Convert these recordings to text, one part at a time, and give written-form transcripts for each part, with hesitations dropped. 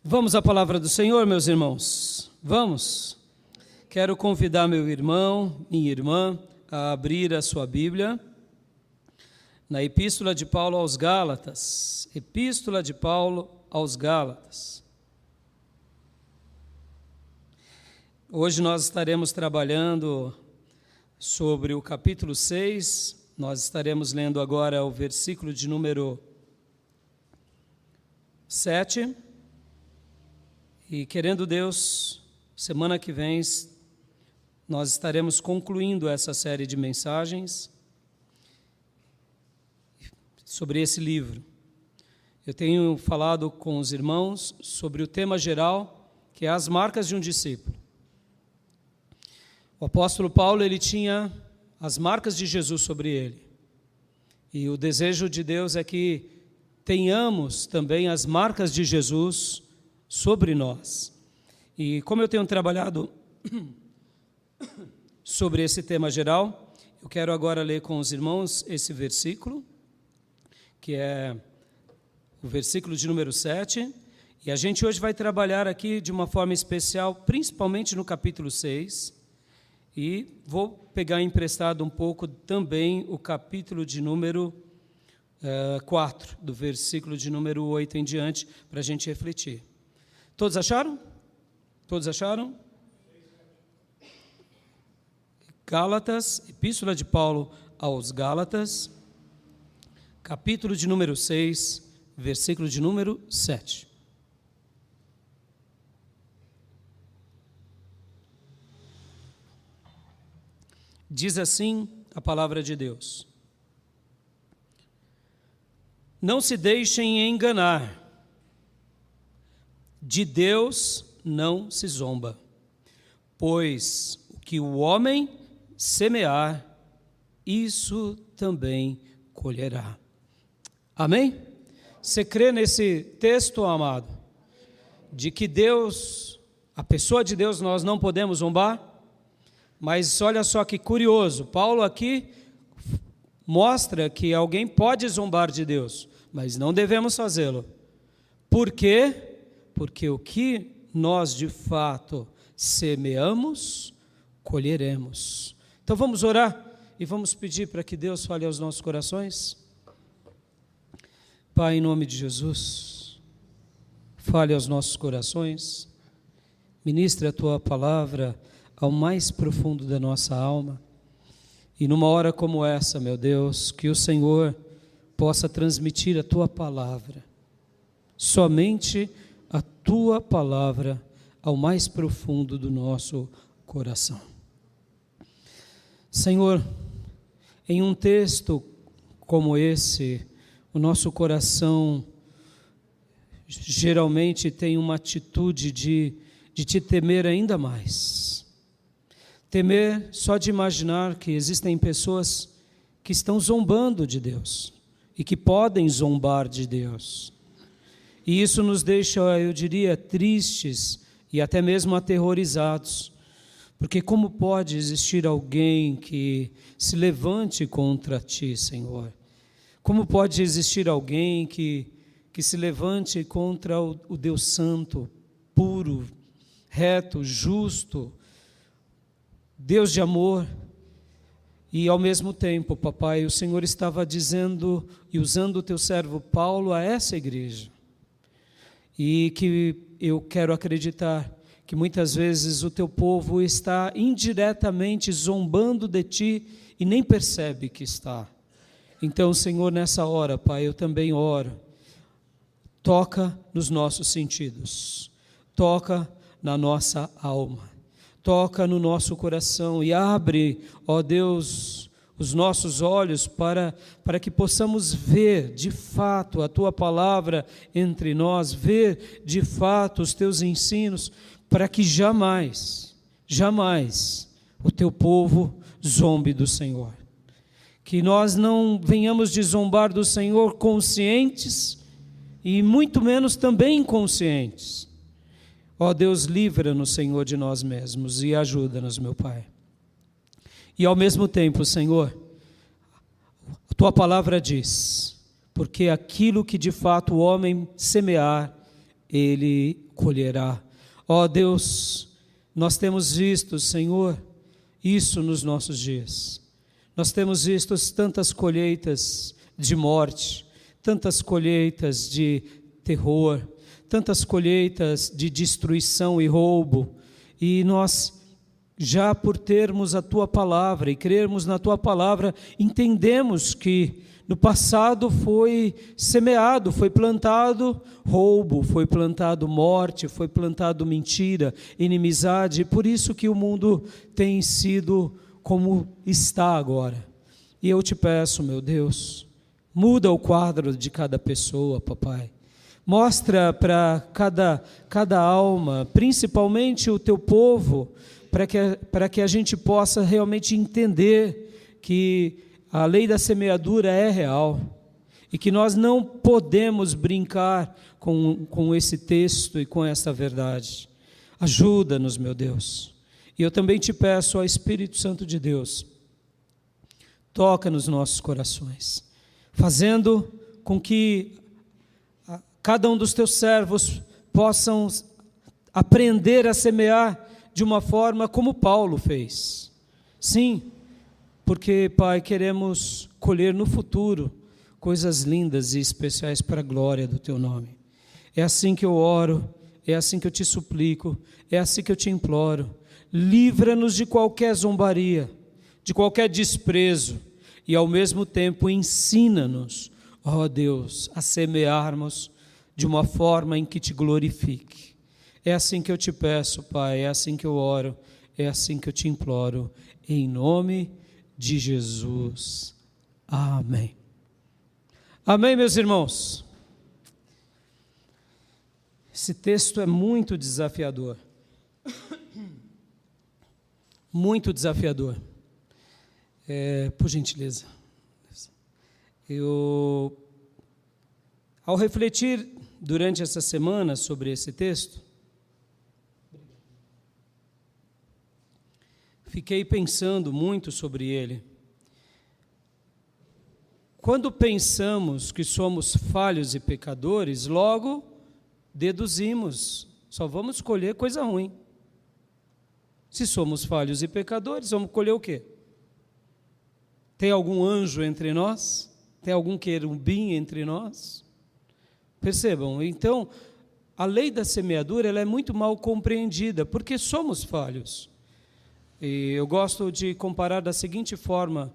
Vamos à palavra do Senhor, meus irmãos. Vamos. Quero convidar meu irmão, minha irmã, a abrir a sua Bíblia na Epístola de Paulo aos Gálatas. Epístola de Paulo aos Gálatas. Hoje nós estaremos trabalhando sobre o capítulo 6. Nós estaremos lendo agora o versículo de número 7. E querendo Deus, semana que vem nós estaremos concluindo essa série de mensagens sobre esse livro. Eu tenho falado com os irmãos sobre o tema geral, que é as marcas de um discípulo. O apóstolo Paulo, ele tinha as marcas de Jesus sobre ele. E o desejo de Deus é que tenhamos também as marcas de Jesus sobre nós. E como eu tenho trabalhado sobre esse tema geral, eu quero agora ler com os irmãos esse versículo, que é o versículo de número 7, e a gente hoje vai trabalhar aqui de uma forma especial, principalmente no capítulo 6, e vou pegar emprestado um pouco também o capítulo de número 4, do versículo de número 8 em diante, para a gente refletir. Todos acharam? Todos acharam? Gálatas, Epístola de Paulo aos Gálatas, capítulo de número 6, versículo de número 7. Diz assim a palavra de Deus: Não se deixem enganar, de Deus não se zomba, pois o que o homem semear, isso também colherá. Amém? Você crê nesse texto, amado? De que Deus, a pessoa de Deus, nós não podemos zombar? Mas olha só que curioso, Paulo aqui mostra que alguém pode zombar de Deus, mas não devemos fazê-lo. Por quê? Porque o que nós de fato semeamos, colheremos. Então vamos orar e vamos pedir para que Deus fale aos nossos corações. Pai, em nome de Jesus, fale aos nossos corações, ministre a Tua palavra ao mais profundo da nossa alma, e numa hora como essa, meu Deus, que o Senhor possa transmitir a Tua palavra, somente a Tua palavra ao mais profundo do nosso coração. Senhor, em um texto como esse, o nosso coração geralmente tem uma atitude de Te temer ainda mais. Temer só de imaginar que existem pessoas que estão zombando de Deus e que podem zombar de Deus. E isso nos deixa, eu diria, tristes e até mesmo aterrorizados, porque como pode existir alguém que se levante contra Ti, Senhor? Como pode existir alguém que se levante contra o Deus Santo, puro, reto, justo, Deus de amor? E ao mesmo tempo, papai, o Senhor estava dizendo e usando o Teu servo Paulo a essa igreja. E que eu quero acreditar que muitas vezes o Teu povo está indiretamente zombando de Ti e nem percebe que está. Então, Senhor, nessa hora, Pai, eu também oro. Toca nos nossos sentidos, toca na nossa alma, toca no nosso coração e abre, ó Deus, os nossos olhos para que possamos ver de fato a Tua palavra entre nós, ver de fato os Teus ensinos, para que jamais o Teu povo zombe do Senhor. Que nós não venhamos de zombar do Senhor conscientes e muito menos também inconscientes. Ó Deus, livra-nos, Senhor, de nós mesmos e ajuda-nos, meu Pai. E ao mesmo tempo, Senhor, a Tua palavra diz, porque aquilo que de fato o homem semear, ele colherá. Ó Deus, nós temos visto, Senhor, isso nos nossos dias. Nós temos visto tantas colheitas de morte, tantas colheitas de terror, tantas colheitas de destruição e roubo, e nós, já por termos a Tua Palavra e crermos na Tua Palavra, entendemos que no passado foi semeado, foi plantado roubo, foi plantado morte, foi plantado mentira, inimizade, por isso que o mundo tem sido como está agora. E eu te peço, meu Deus, muda o quadro de cada pessoa, papai. Mostra para cada alma, principalmente o teu povo, para que a gente possa realmente entender que a lei da semeadura é real e que nós não podemos brincar com esse texto e com essa verdade. Ajuda-nos, meu Deus. E eu também te peço, ó Espírito Santo de Deus, toca nos nossos corações, fazendo com que cada um dos teus servos possam aprender a semear de uma forma como Paulo fez. Sim, porque, Pai, queremos colher no futuro coisas lindas e especiais para a glória do Teu nome. É assim que eu oro, é assim que eu te suplico, é assim que eu te imploro. Livra-nos de qualquer zombaria, de qualquer desprezo, e ao mesmo tempo ensina-nos, ó Deus, a semearmos de uma forma em que te glorifique. É assim que eu te peço, Pai, é assim que eu oro, é assim que eu te imploro, em nome de Jesus. Amém. Amém, meus irmãos? Esse texto é muito desafiador. Muito desafiador. Por gentileza. Ao refletir durante essa semana sobre esse texto, fiquei pensando muito sobre ele. Quando pensamos que somos falhos e pecadores, logo deduzimos, só vamos colher coisa ruim. Se somos falhos e pecadores, vamos colher o quê? Tem algum anjo entre nós? Tem algum querubim entre nós? Percebam, então, a lei da semeadura ela é muito mal compreendida, porque somos falhos. E eu gosto de comparar da seguinte forma,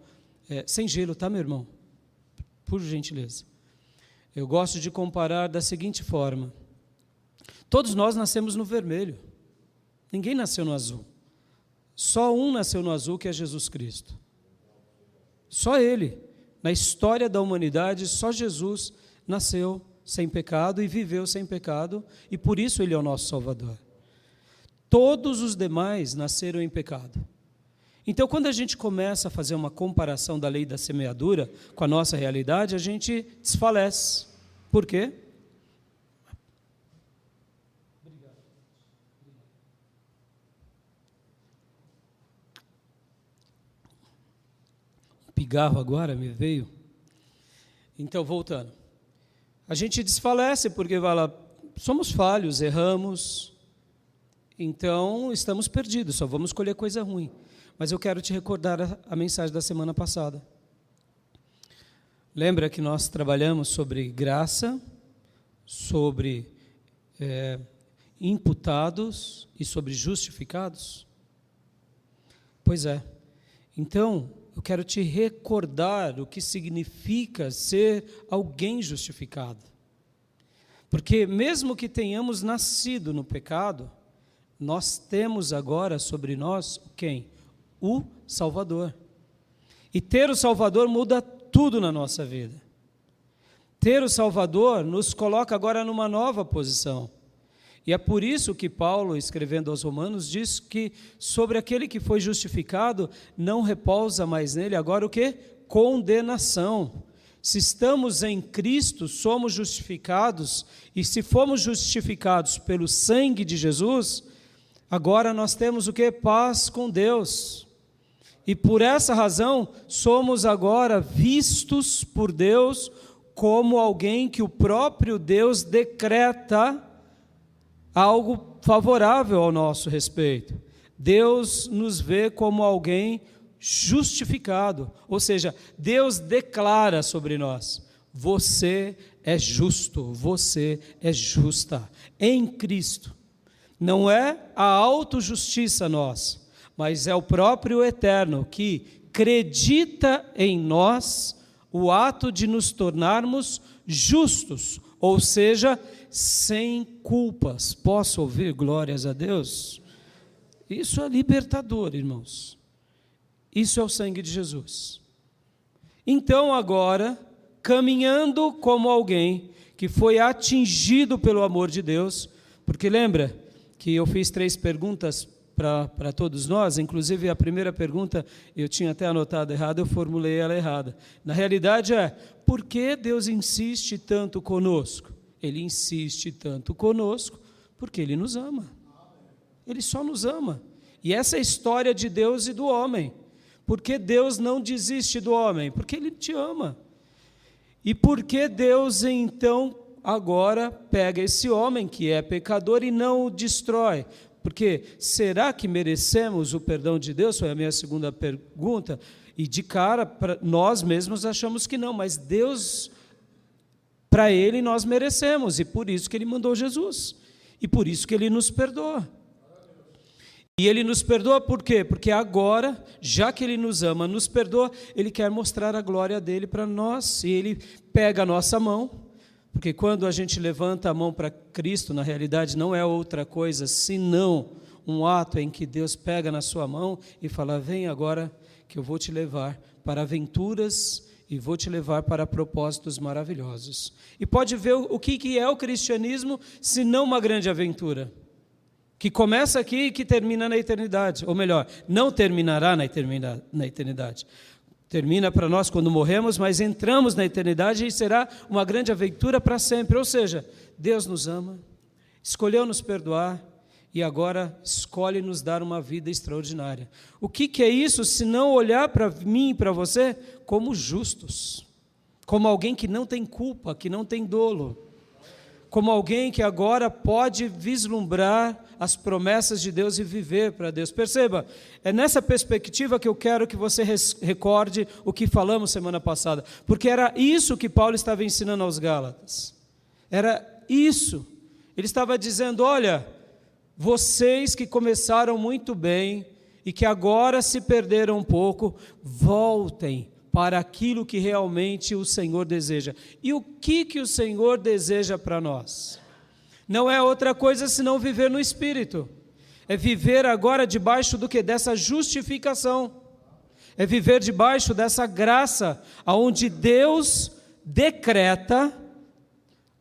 sem gelo, tá, meu irmão? Por gentileza. Eu gosto de comparar da seguinte forma. Todos nós nascemos no vermelho. Ninguém nasceu no azul. Só um nasceu no azul, que é Jesus Cristo. Só Ele. Na história da humanidade, só Jesus nasceu sem pecado e viveu sem pecado, e por isso Ele é o nosso Salvador. Todos os demais nasceram em pecado. Então, quando a gente começa a fazer uma comparação da lei da semeadura com a nossa realidade, a gente desfalece. Por quê? Um pigarro agora me veio. Então, voltando. A gente desfalece porque somos falhos, erramos, então estamos perdidos, só vamos colher coisa ruim. Mas eu quero te recordar a mensagem da semana passada. Lembra que nós trabalhamos sobre graça, sobre imputados e sobre justificados? Pois é. Então, eu quero te recordar o que significa ser alguém justificado. Porque mesmo que tenhamos nascido no pecado, nós temos agora sobre nós quem? O Salvador. E ter o Salvador muda tudo na nossa vida. Ter o Salvador nos coloca agora numa nova posição. E é por isso que Paulo, escrevendo aos Romanos, diz que sobre aquele que foi justificado, não repousa mais nele agora o quê? Condenação. Se estamos em Cristo, somos justificados, e se fomos justificados pelo sangue de Jesus, agora nós temos o quê? Paz com Deus. E por essa razão, somos agora vistos por Deus como alguém que o próprio Deus decreta algo favorável ao nosso respeito. Deus nos vê como alguém justificado, ou seja, Deus declara sobre nós: você é justo, você é justa em Cristo. Não é a autojustiça nossa, mas é o próprio Eterno que acredita em nós o ato de nos tornarmos justos, ou seja, sem culpas. Posso ouvir glórias a Deus? Isso é libertador, irmãos. Isso é o sangue de Jesus. Então agora, caminhando como alguém que foi atingido pelo amor de Deus, porque lembra que eu fiz 3 perguntas para todos nós, inclusive a primeira pergunta eu tinha até anotado errado, eu formulei ela errada. Na realidade por que Deus insiste tanto conosco? Ele insiste tanto conosco porque Ele nos ama. Ele só nos ama. E essa é a história de Deus e do homem. Por que Deus não desiste do homem? Porque Ele te ama. E por que Deus, então, agora pega esse homem que é pecador e não o destrói? Porque será que merecemos o perdão de Deus? Foi a minha segunda pergunta. E de cara, nós mesmos achamos que não, mas Deus, para Ele nós merecemos. E por isso que Ele mandou Jesus. E por isso que Ele nos perdoa. E Ele nos perdoa por quê? Porque agora, já que Ele nos ama, nos perdoa, Ele quer mostrar a glória dEle para nós. E Ele pega a nossa mão, porque quando a gente levanta a mão para Cristo, na realidade não é outra coisa senão um ato em que Deus pega na sua mão e fala: vem agora que eu vou te levar para aventuras e vou te levar para propósitos maravilhosos. E pode ver o que é o cristianismo, se não uma grande aventura, que começa aqui e que termina na eternidade, ou melhor, não terminará na eternidade. Termina para nós quando morremos, mas entramos na eternidade e será uma grande aventura para sempre. Ou seja, Deus nos ama, escolheu nos perdoar e agora escolhe nos dar uma vida extraordinária. O que é isso, se não olhar para mim e para você como justos, como alguém que não tem culpa, que não tem dolo, como alguém que agora pode vislumbrar as promessas de Deus e viver para Deus. Perceba, é nessa perspectiva que eu quero que você recorde o que falamos semana passada, porque era isso que Paulo estava ensinando aos Gálatas. Era isso. Ele estava dizendo: olha, vocês que começaram muito bem e que agora se perderam um pouco, voltem para aquilo que realmente o Senhor deseja. E o que o Senhor deseja para nós? Não é outra coisa senão viver no Espírito. É viver agora debaixo do que? Dessa justificação. É viver debaixo dessa graça, onde Deus decreta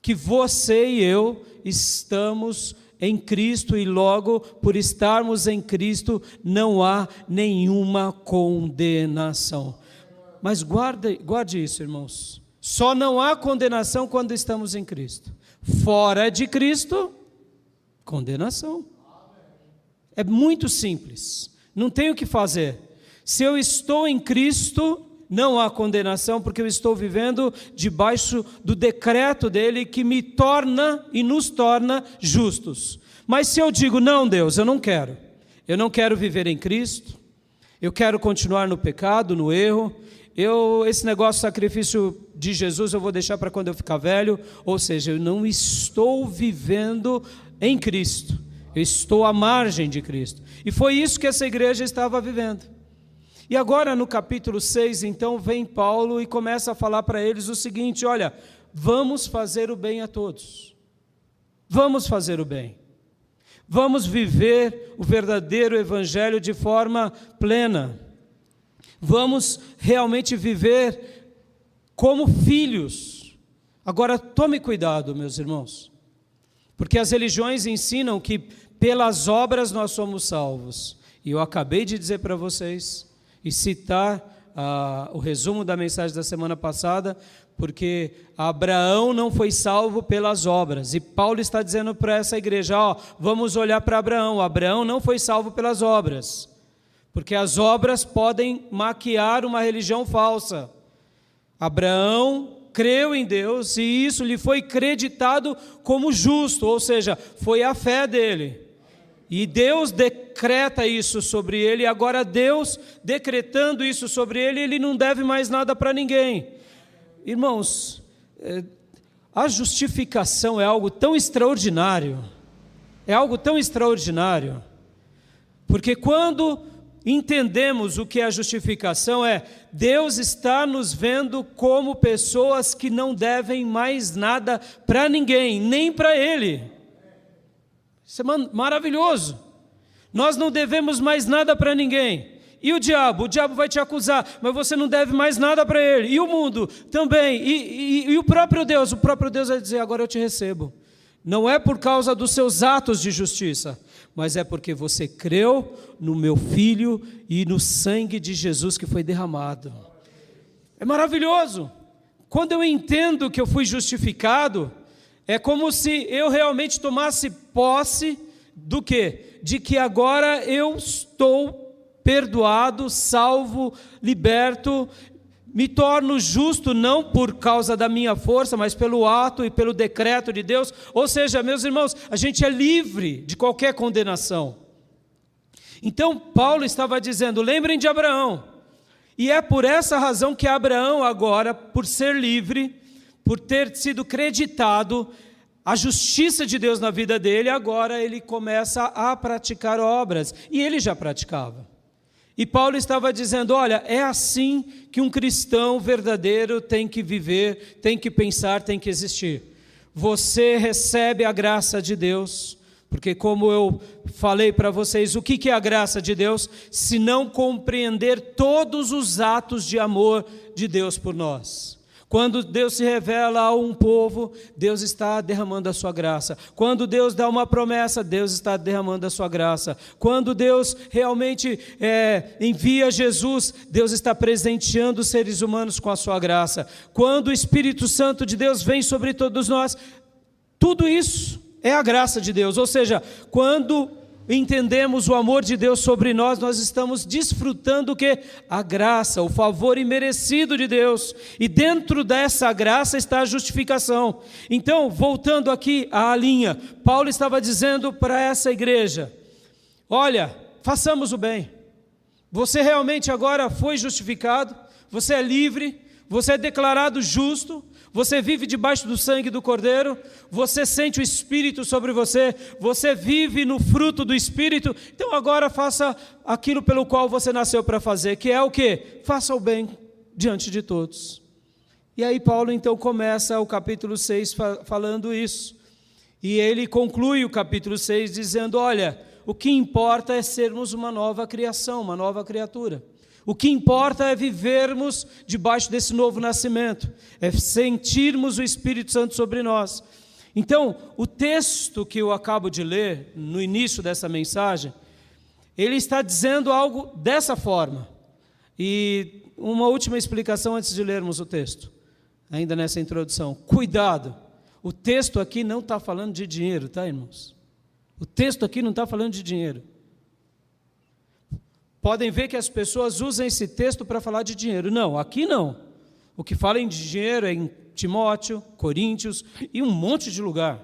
que você e eu estamos em Cristo, e logo, por estarmos em Cristo, não há nenhuma condenação. Mas guarde isso, irmãos. Só não há condenação quando estamos em Cristo. Fora de Cristo, condenação. É muito simples. Não tem o que fazer. Se eu estou em Cristo, não há condenação, porque eu estou vivendo debaixo do decreto dele que me torna e nos torna justos. Mas se eu digo: não, Deus, eu não quero viver em Cristo, eu quero continuar no pecado, no erro, esse negócio de sacrifício de Jesus eu vou deixar para quando eu ficar velho, ou seja, eu não estou vivendo em Cristo, eu estou à margem de Cristo. E foi isso que essa igreja estava vivendo. E agora no capítulo 6, então, vem Paulo e começa a falar para eles o seguinte: olha, vamos fazer o bem a todos, vamos fazer o bem, vamos viver o verdadeiro evangelho de forma plena, vamos realmente viver como filhos. Agora tome cuidado, meus irmãos, porque as religiões ensinam que pelas obras nós somos salvos, e eu acabei de dizer para vocês e citar o resumo da mensagem da semana passada, porque Abraão não foi salvo pelas obras, e Paulo está dizendo para essa igreja: vamos olhar para Abraão. Abraão não foi salvo pelas obras, porque as obras podem maquiar uma religião falsa. Abraão creu em Deus e isso lhe foi creditado como justo, ou seja, foi a fé dele. E Deus decreta isso sobre ele, e agora Deus decretando isso sobre ele, ele não deve mais nada para ninguém. Irmãos, a justificação é algo tão extraordinário, porque quando entendemos o que é a justificação, Deus está nos vendo como pessoas que não devem mais nada para ninguém, nem para Ele. Isso é maravilhoso. Nós não devemos mais nada para ninguém. E o diabo vai te acusar, mas você não deve mais nada para ele. E o mundo também. E o próprio Deus vai dizer, agora eu te recebo. Não é por causa dos seus atos de justiça, mas é porque você creu no meu Filho e no sangue de Jesus que foi derramado. É maravilhoso. Quando eu entendo que eu fui justificado, é como se eu realmente tomasse posse do quê? De que agora eu estou perdoado, salvo, liberto, me torno justo não por causa da minha força, mas pelo ato e pelo decreto de Deus. Ou seja, meus irmãos, a gente é livre de qualquer condenação. Então Paulo estava dizendo, lembrem de Abraão. E é por essa razão que Abraão agora, por ser livre, por ter sido creditado a justiça de Deus na vida dele, agora ele começa a praticar obras. E ele já praticava. E Paulo estava dizendo, olha, é assim que um cristão verdadeiro tem que viver, tem que pensar, tem que existir. Você recebe a graça de Deus, porque como eu falei para vocês, o que é a graça de Deus? Se não compreender todos os atos de amor de Deus por nós. Quando Deus se revela a um povo, Deus está derramando a sua graça. Quando Deus dá uma promessa, Deus está derramando a sua graça. Quando Deus realmente envia Jesus, Deus está presenteando os seres humanos com a sua graça. Quando o Espírito Santo de Deus vem sobre todos nós, tudo isso é a graça de Deus. Ou seja, quando entendemos o amor de Deus sobre nós, nós estamos desfrutando o quê? A graça, o favor imerecido de Deus. E dentro dessa graça está a justificação. Então, voltando aqui à linha, Paulo estava dizendo para essa igreja, olha, façamos o bem. Você realmente agora foi justificado, você é livre, você é declarado justo, você vive debaixo do sangue do Cordeiro, você sente o Espírito sobre você, você vive no fruto do Espírito, então agora faça aquilo pelo qual você nasceu para fazer, que é o quê? Faça o bem diante de todos. E aí Paulo então começa o capítulo 6 falando isso, e ele conclui o capítulo 6 dizendo, olha, o que importa é sermos uma nova criação, uma nova criatura. O que importa é vivermos debaixo desse novo nascimento, é sentirmos o Espírito Santo sobre nós. Então, o texto que eu acabo de ler, no início dessa mensagem, ele está dizendo algo dessa forma. E uma última explicação antes de lermos o texto, ainda nessa introdução. Cuidado, o texto aqui não está falando de dinheiro, tá, irmãos? O texto aqui não está falando de dinheiro. Podem ver que as pessoas usam esse texto para falar de dinheiro. Não, aqui não. O que fala em dinheiro é em Timóteo, Coríntios e um monte de lugar.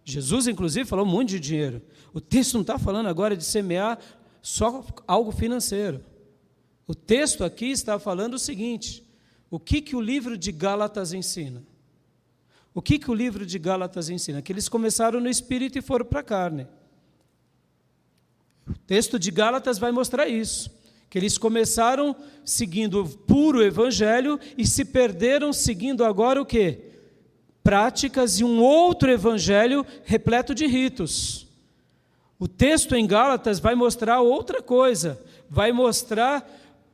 Jesus, inclusive, falou um monte de dinheiro. O texto não está falando agora de semear só algo financeiro. O texto aqui está falando o seguinte, o que o livro de Gálatas ensina? O que o livro de Gálatas ensina? Que eles começaram no Espírito e foram para a carne. O texto de Gálatas vai mostrar isso, que eles começaram seguindo o puro evangelho e se perderam seguindo agora o quê? Práticas e um outro evangelho repleto de ritos. O texto em Gálatas vai mostrar outra coisa, vai mostrar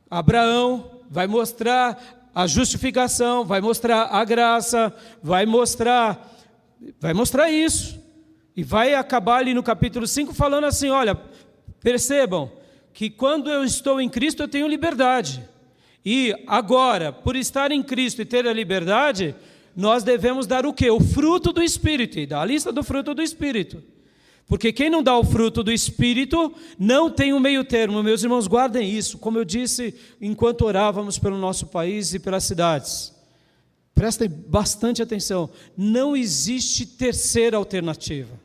Abraão, vai mostrar a justificação, vai mostrar a graça, vai mostrar isso. E vai acabar ali no capítulo 5 falando assim, olha, percebam que quando eu estou em Cristo eu tenho liberdade. E agora, por estar em Cristo e ter a liberdade, nós devemos dar o quê? O fruto do Espírito. E dá a lista do fruto do Espírito. Porque quem não dá o fruto do Espírito não tem um meio termo. Meus irmãos, guardem isso. Como eu disse enquanto orávamos pelo nosso país e pelas cidades. prestem bastante atenção, não existe terceira alternativa.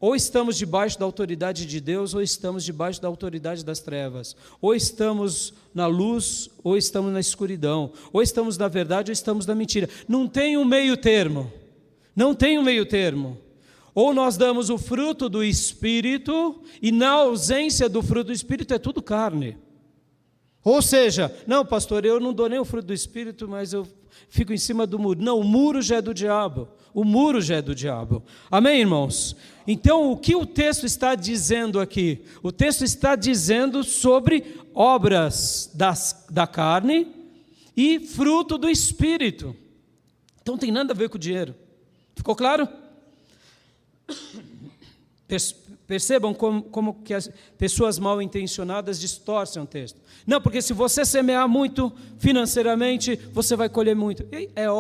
Ou estamos debaixo da autoridade de Deus, ou estamos debaixo da autoridade das trevas. Ou estamos na luz, ou estamos na escuridão. Ou estamos na verdade, ou estamos na mentira. Não tem um meio termo. Não tem um meio termo. Ou nós damos o fruto do Espírito, e na ausência do fruto do Espírito é tudo carne. Ou seja, não, pastor, eu não dou nem o fruto do Espírito, mas eu fico em cima do muro. Não, o muro já é do diabo. O muro já é do diabo. Amém, irmãos? Então, o que o texto está dizendo aqui? O texto está dizendo sobre obras da carne e fruto do Espírito. Então, não tem nada a ver com o dinheiro. Ficou claro? Percebam como que as pessoas mal intencionadas distorcem o texto. Não, porque se você semear muito financeiramente, você vai colher muito. É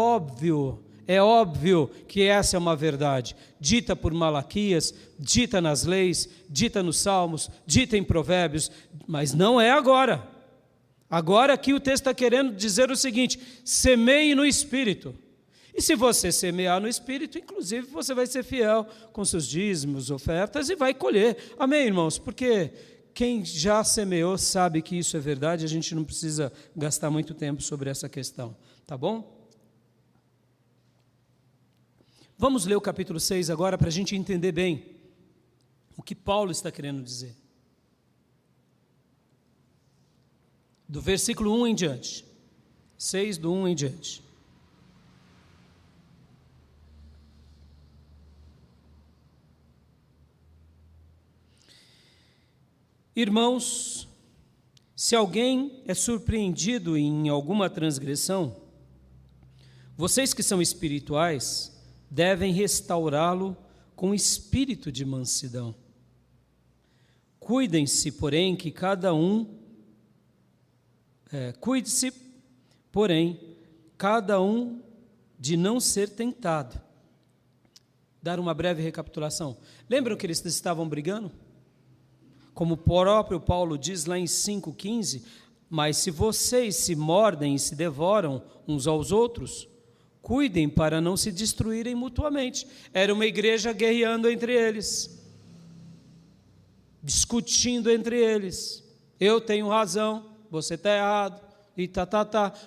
óbvio que essa é uma verdade, dita por Malaquias, dita nas leis, dita nos Salmos, dita em Provérbios, mas não é agora. Agora aqui o texto está querendo dizer o seguinte: semeie no Espírito. E se você semear no Espírito, inclusive você vai ser fiel com seus dízimos, ofertas e vai colher. Amém, irmãos? Porque quem já semeou sabe que isso é verdade, a gente não precisa gastar muito tempo sobre essa questão, tá bom? Vamos ler o capítulo 6 agora para a gente entender bem o que Paulo está querendo dizer. Do versículo 1 em diante. 6 do 1 em diante. Irmãos, se alguém é surpreendido em alguma transgressão, vocês que são espirituais devem restaurá-lo com espírito de mansidão. Cuide-se, porém, cada um de não ser tentado. Dar uma breve recapitulação. Lembram que eles estavam brigando? Como o próprio Paulo diz lá em 5,15, mas se vocês se mordem e se devoram uns aos outros, cuidem para não se destruírem mutuamente. Era uma igreja guerreando entre eles, discutindo entre eles. Eu tenho razão, você está errado, e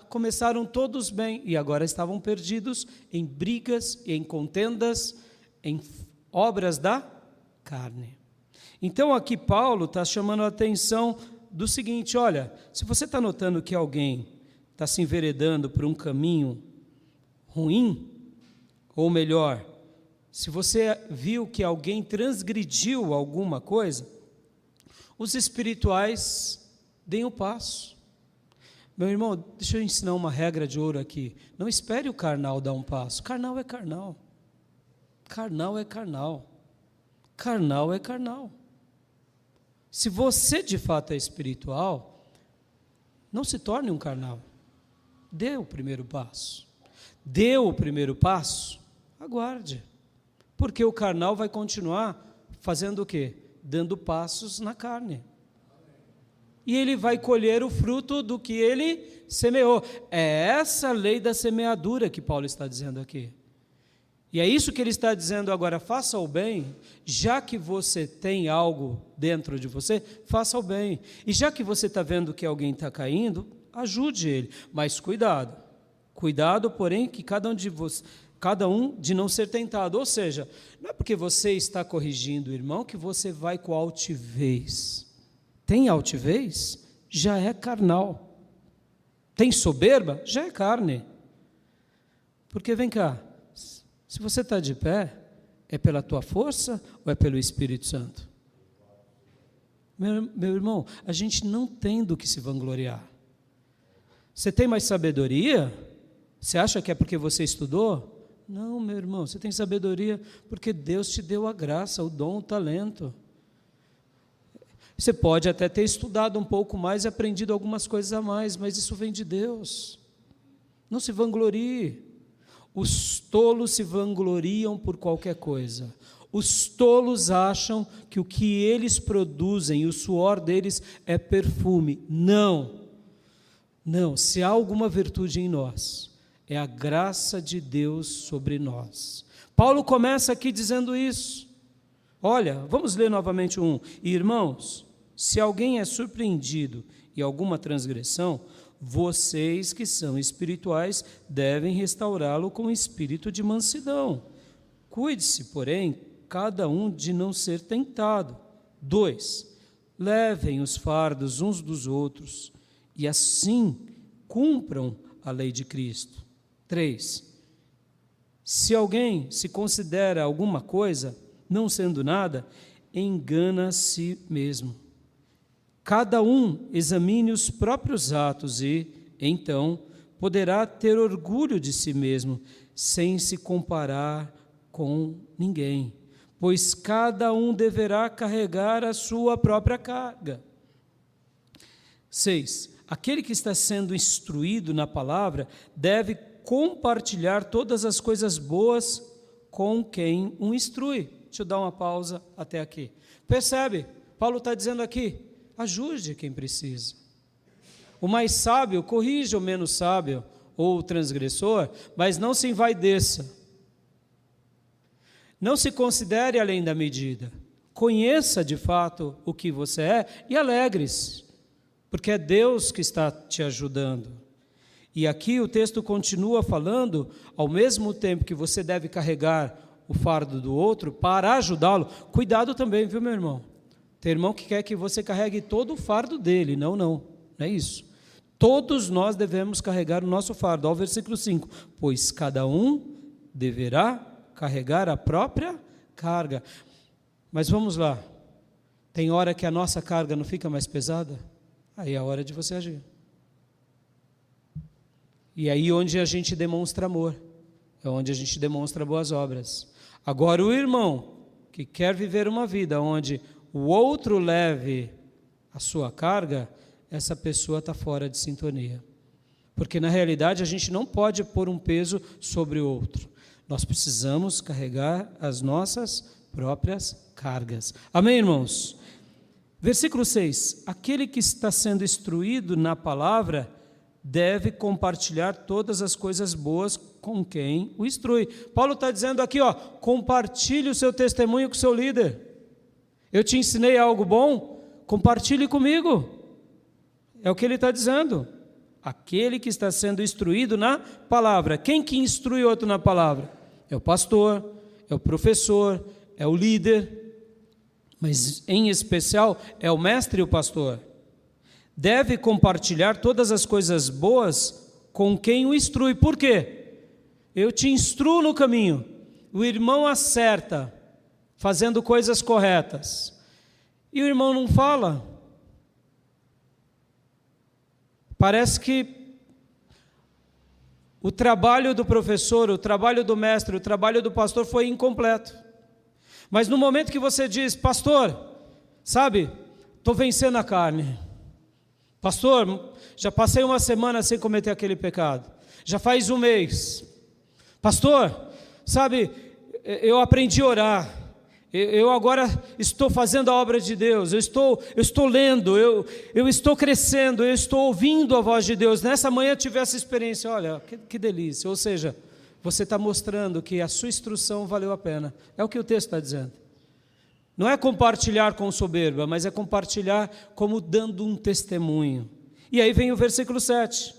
Começaram todos bem, e agora estavam perdidos em brigas, em contendas, em obras da carne. Então aqui Paulo está chamando a atenção do seguinte: olha, se você está notando que alguém está se enveredando por um caminho ruim, ou melhor, se você viu que alguém transgrediu alguma coisa, os espirituais deem o passo. Meu irmão, deixa eu ensinar uma regra de ouro aqui. Não espere o carnal dar um passo. Carnal é carnal. Carnal é carnal. Carnal é carnal. Se você de fato é espiritual, não se torne um carnal. Dê o primeiro passo. Deu o primeiro passo, aguarde. Porque o carnal vai continuar fazendo o quê? Dando passos na carne. E ele vai colher o fruto do que ele semeou. É essa lei da semeadura que Paulo está dizendo aqui. E é isso que ele está dizendo agora: faça o bem, já que você tem algo dentro de você, faça o bem. E já que você está vendo que alguém está caindo, ajude ele. Mas cuidado, porém, que cada um de não ser tentado. Ou seja, não é porque você está corrigindo o irmão que você vai com altivez. Tem altivez? Já é carnal. Tem soberba? Já é carne. Porque vem cá, se você está de pé, é pela tua força ou é pelo Espírito Santo? Meu irmão, a gente não tem do que se vangloriar. Você tem mais sabedoria? Você acha que é porque você estudou? Não, meu irmão, você tem sabedoria porque Deus te deu a graça, o dom, o talento. Você pode até ter estudado um pouco mais e aprendido algumas coisas a mais, mas isso vem de Deus. Não se vanglorie. Os tolos se vangloriam por qualquer coisa. Os tolos acham que o que eles produzem, o suor deles é perfume. Não. Se há alguma virtude em nós, é a graça de Deus sobre nós. Paulo começa aqui dizendo isso. Olha, vamos ler novamente Irmãos, se alguém é surpreendido em alguma transgressão, vocês que são espirituais devem restaurá-lo com espírito de mansidão. Cuide-se, porém, cada um de não ser tentado. 2, levem os fardos uns dos outros e assim cumpram a lei de Cristo. 3, se alguém se considera alguma coisa, não sendo nada, engana a si mesmo. Cada um examine os próprios atos e, então, poderá ter orgulho de si mesmo, sem se comparar com ninguém, pois cada um deverá carregar a sua própria carga. 6, aquele que está sendo instruído na palavra deve compartilhar todas as coisas boas com quem o instrui. Deixa eu dar uma pausa até aqui. Percebe? Paulo está dizendo aqui, ajude quem precisa. O mais sábio corrija o menos sábio ou o transgressor, mas não se envaideça. Não se considere além da medida. Conheça de fato o que você é e alegre-se, porque é Deus que está te ajudando. E aqui o texto continua falando, ao mesmo tempo que você deve carregar o fardo do outro para ajudá-lo. Cuidado também, viu, meu irmão? Tem irmão que quer que você carregue todo o fardo dele. Não é isso. Todos nós devemos carregar o nosso fardo. Olha o versículo 5. Pois cada um deverá carregar a própria carga. Mas vamos lá. Tem hora que a nossa carga não fica mais pesada? Aí é a hora de você agir. E aí onde a gente demonstra amor. É onde a gente demonstra boas obras. Agora o irmão que quer viver uma vida onde o outro leve a sua carga, essa pessoa está fora de sintonia. Porque na realidade a gente não pode pôr um peso sobre o outro. Nós precisamos carregar as nossas próprias cargas. Amém, irmãos? Versículo 6. Aquele que está sendo instruído na palavra deve compartilhar todas as coisas boas com quem o instrui. Paulo está dizendo aqui, compartilhe o seu testemunho com o seu líder. Eu te ensinei algo bom, compartilhe comigo. É o que ele está dizendo. Aquele que está sendo instruído na palavra. Quem que instrui outro na palavra? É o pastor, é o professor, é o líder, mas em especial é o mestre e o pastor. Deve compartilhar todas as coisas boas com quem o instrui. Por quê? Eu te instruo no caminho. O irmão acerta, fazendo coisas corretas. E o irmão não fala. Parece que o trabalho do professor, o trabalho do mestre, o trabalho do pastor foi incompleto. Mas no momento que você diz, pastor, sabe, estou vencendo a carne. Pastor, já passei uma semana sem cometer aquele pecado. Já faz um mês. Pastor, sabe, eu aprendi a orar. Eu agora estou fazendo a obra de Deus. Eu estou lendo, eu estou crescendo, eu estou ouvindo a voz de Deus. Nessa manhã eu tive essa experiência. Olha, que delícia. Ou seja, você está mostrando que a sua instrução valeu a pena. É o que o texto está dizendo. Não é compartilhar com soberba, mas é compartilhar como dando um testemunho. E aí vem o versículo 7.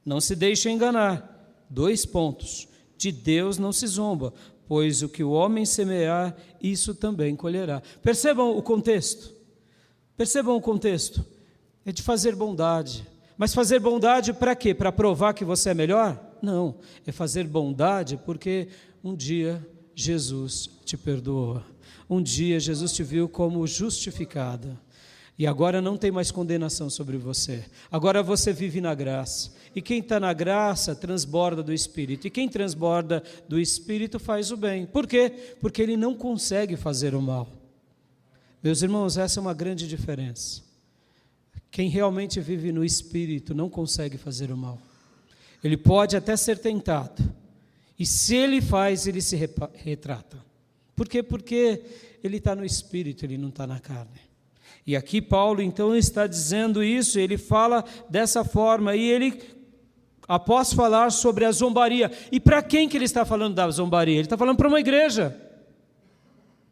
Não se deixe enganar. 2 pontos. De Deus não se zomba, pois o que o homem semear, isso também colherá. Percebam o contexto. Percebam o contexto. É de fazer bondade. Mas fazer bondade para quê? Para provar que você é melhor? Não. É fazer bondade porque um dia Jesus te perdoou. Um dia Jesus te viu como justificada. E agora não tem mais condenação sobre você. Agora você vive na graça. E quem está na graça transborda do Espírito. E quem transborda do Espírito faz o bem. Por quê? Porque ele não consegue fazer o mal. Meus irmãos, essa é uma grande diferença. Quem realmente vive no Espírito não consegue fazer o mal. Ele pode até ser tentado. E se ele faz, ele se retrata. Por quê? Porque ele está no Espírito, ele não está na carne. E aqui Paulo então está dizendo isso, ele fala dessa forma, e ele após falar sobre a zombaria. E para quem que ele está falando da zombaria? Ele está falando para uma igreja.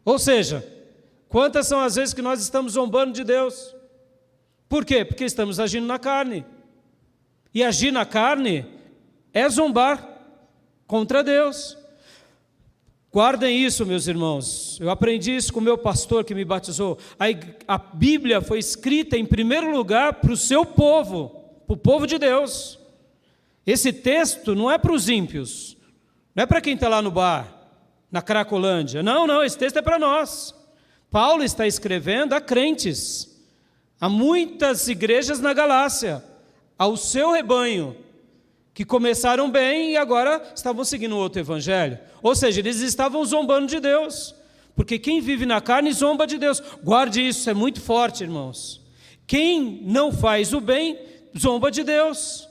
Ou seja, quantas são as vezes que nós estamos zombando de Deus? Por quê? Porque estamos agindo na carne. E agir na carne é zombar contra Deus. Guardem isso, meus irmãos. Eu aprendi isso com o meu pastor que me batizou. A Bíblia foi escrita em primeiro lugar para o seu povo, para o povo de Deus. Esse texto não é para os ímpios, não é para quem está lá no bar, na Cracolândia. Não, esse texto é para nós. Paulo está escrevendo a crentes, a muitas igrejas na Galácia, ao seu rebanho, que começaram bem e agora estavam seguindo outro evangelho. Ou seja, eles estavam zombando de Deus, porque quem vive na carne zomba de Deus. Guarde isso, é muito forte, irmãos. Quem não faz o bem, zomba de Deus.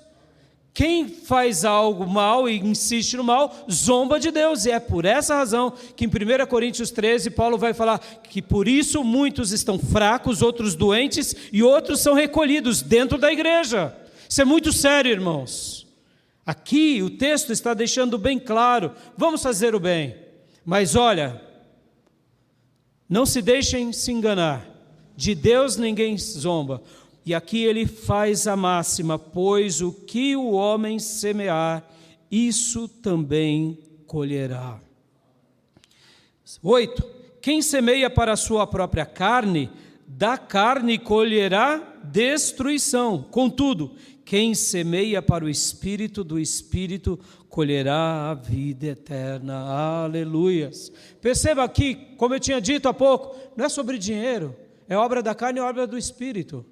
Quem faz algo mal e insiste no mal, zomba de Deus. E é por essa razão que em 1 Coríntios 13, Paulo vai falar que por isso muitos estão fracos, outros doentes e outros são recolhidos dentro da igreja. Isso é muito sério, irmãos. Aqui o texto está deixando bem claro, vamos fazer o bem. Mas olha, não se deixem se enganar, de Deus ninguém zomba. E aqui ele faz a máxima, pois o que o homem semear, isso também colherá. 8. Quem semeia para a sua própria carne, da carne colherá destruição. Contudo, quem semeia para o Espírito, do Espírito colherá a vida eterna. Aleluias. Perceba aqui, como eu tinha dito há pouco, não é sobre dinheiro, é obra da carne e obra do Espírito.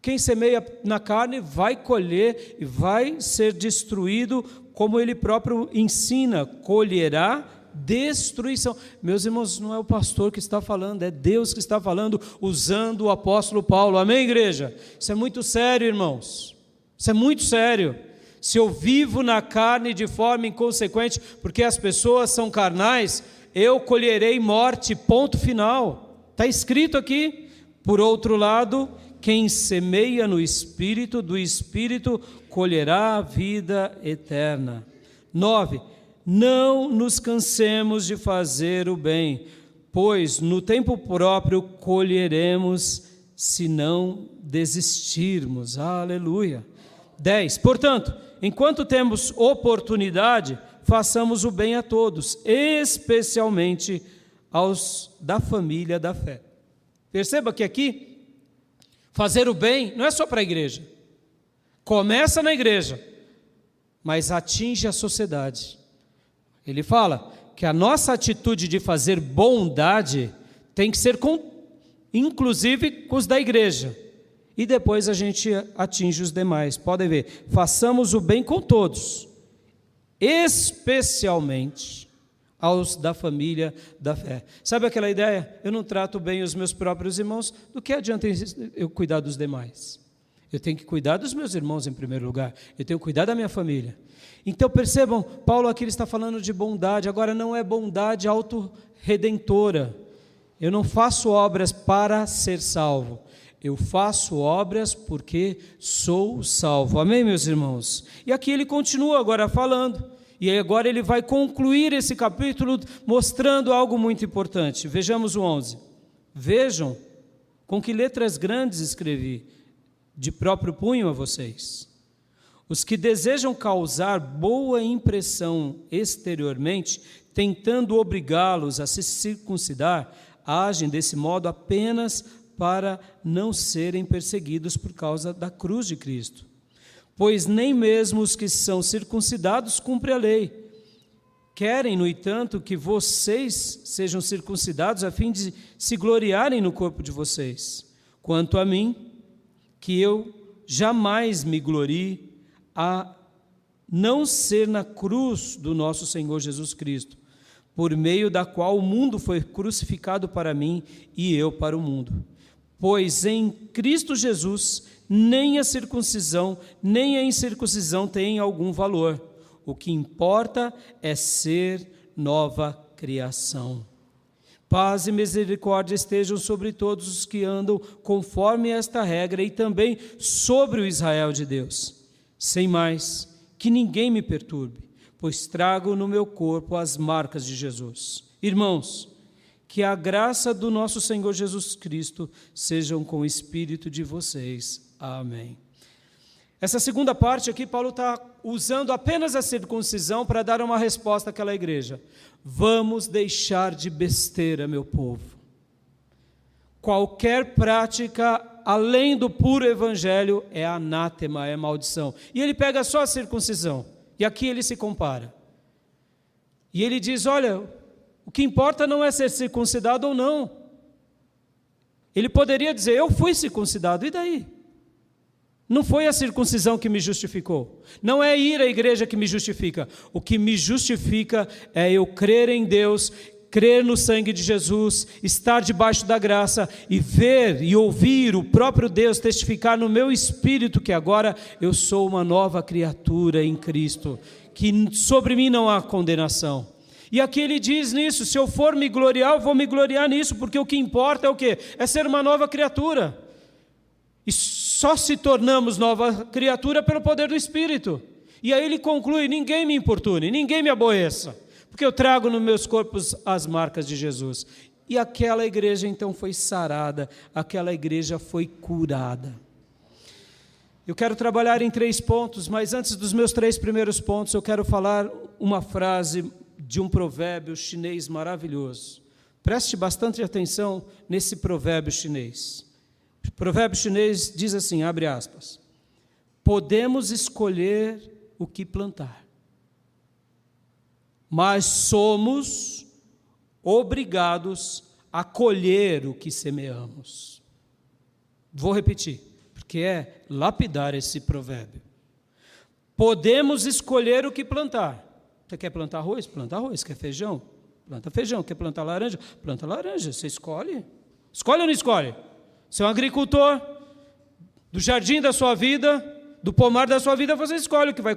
Quem semeia na carne vai colher e vai ser destruído, como ele próprio ensina, colherá destruição. Meus irmãos, não é o pastor que está falando, é Deus que está falando, usando o apóstolo Paulo. Amém, igreja? Isso é muito sério, irmãos. Isso é muito sério. Se eu vivo na carne de forma inconsequente, porque as pessoas são carnais, eu colherei morte, ponto final. Está escrito aqui. Por outro lado, quem semeia no Espírito, do Espírito colherá a vida eterna. 9. Não nos cansemos de fazer o bem, pois no tempo próprio colheremos, se não desistirmos. Aleluia. 10. Portanto, enquanto temos oportunidade, façamos o bem a todos, especialmente aos da família da fé. Perceba que aqui, fazer o bem não é só para a igreja. Começa na igreja, mas atinge a sociedade. Ele fala que a nossa atitude de fazer bondade tem que ser inclusive com os da igreja. E depois a gente atinge os demais. Podem ver, façamos o bem com todos, especialmente aos da família da fé. Sabe aquela ideia? Eu não trato bem os meus próprios irmãos, do que adianta eu cuidar dos demais? Eu tenho que cuidar dos meus irmãos em primeiro lugar, eu tenho que cuidar da minha família. Então percebam, Paulo aqui está falando de bondade, agora não é bondade autorredentora. Eu não faço obras para ser salvo, eu faço obras porque sou salvo. Amém, meus irmãos? E aqui ele continua agora falando, e agora ele vai concluir esse capítulo mostrando algo muito importante. Vejamos o 11. Vejam com que letras grandes escrevi, de próprio punho a vocês. Os que desejam causar boa impressão exteriormente, tentando obrigá-los a se circuncidar, agem desse modo apenas para não serem perseguidos por causa da cruz de Cristo. Pois nem mesmo os que são circuncidados cumprem a lei. Querem, no entanto, que vocês sejam circuncidados a fim de se gloriarem no corpo de vocês. Quanto a mim, que eu jamais me glorie a não ser na cruz do nosso Senhor Jesus Cristo, por meio da qual o mundo foi crucificado para mim e eu para o mundo. Pois em Cristo Jesus, nem a circuncisão, nem a incircuncisão têm algum valor. O que importa é ser nova criação. Paz e misericórdia estejam sobre todos os que andam conforme esta regra e também sobre o Israel de Deus. Sem mais, que ninguém me perturbe, pois trago no meu corpo as marcas de Jesus. Irmãos, que a graça do nosso Senhor Jesus Cristo sejam com o espírito de vocês. Amém. Essa segunda parte aqui, Paulo está usando apenas a circuncisão para dar uma resposta àquela igreja. Vamos deixar de besteira, meu povo. Qualquer prática além do puro evangelho é anátema, é maldição. E ele pega só a circuncisão, e aqui ele se compara. E ele diz, olha, o que importa não é ser circuncidado ou não. Ele poderia dizer, eu fui circuncidado, e daí? Não foi a circuncisão que me justificou. Não é ir à igreja que me justifica. O que me justifica é eu crer em Deus, crer no sangue de Jesus, estar debaixo da graça e ver e ouvir o próprio Deus testificar no meu espírito que agora eu sou uma nova criatura em Cristo, que sobre mim não há condenação. E aqui ele diz nisso, se eu for me gloriar, eu vou me gloriar nisso, porque o que importa é o quê? É ser uma nova criatura. E só se tornamos nova criatura pelo poder do Espírito. E aí ele conclui, ninguém me importune, ninguém me aborreça, porque eu trago nos meus corpos as marcas de Jesus. E aquela igreja então foi sarada, aquela igreja foi curada. Eu quero trabalhar em 3 pontos, mas antes dos meus 3 primeiros pontos, eu quero falar uma frase de um provérbio chinês maravilhoso. Preste bastante atenção nesse provérbio chinês. O provérbio chinês diz assim, abre aspas, podemos escolher o que plantar, mas somos obrigados a colher o que semeamos. Vou repetir, porque é lapidar esse provérbio. Podemos escolher o que plantar. Você quer plantar arroz? Planta arroz. Quer feijão? Planta feijão. Quer plantar laranja? Planta laranja. Você escolhe. Escolhe ou não escolhe? Você é um agricultor, do jardim da sua vida, do pomar da sua vida, você escolhe o que vai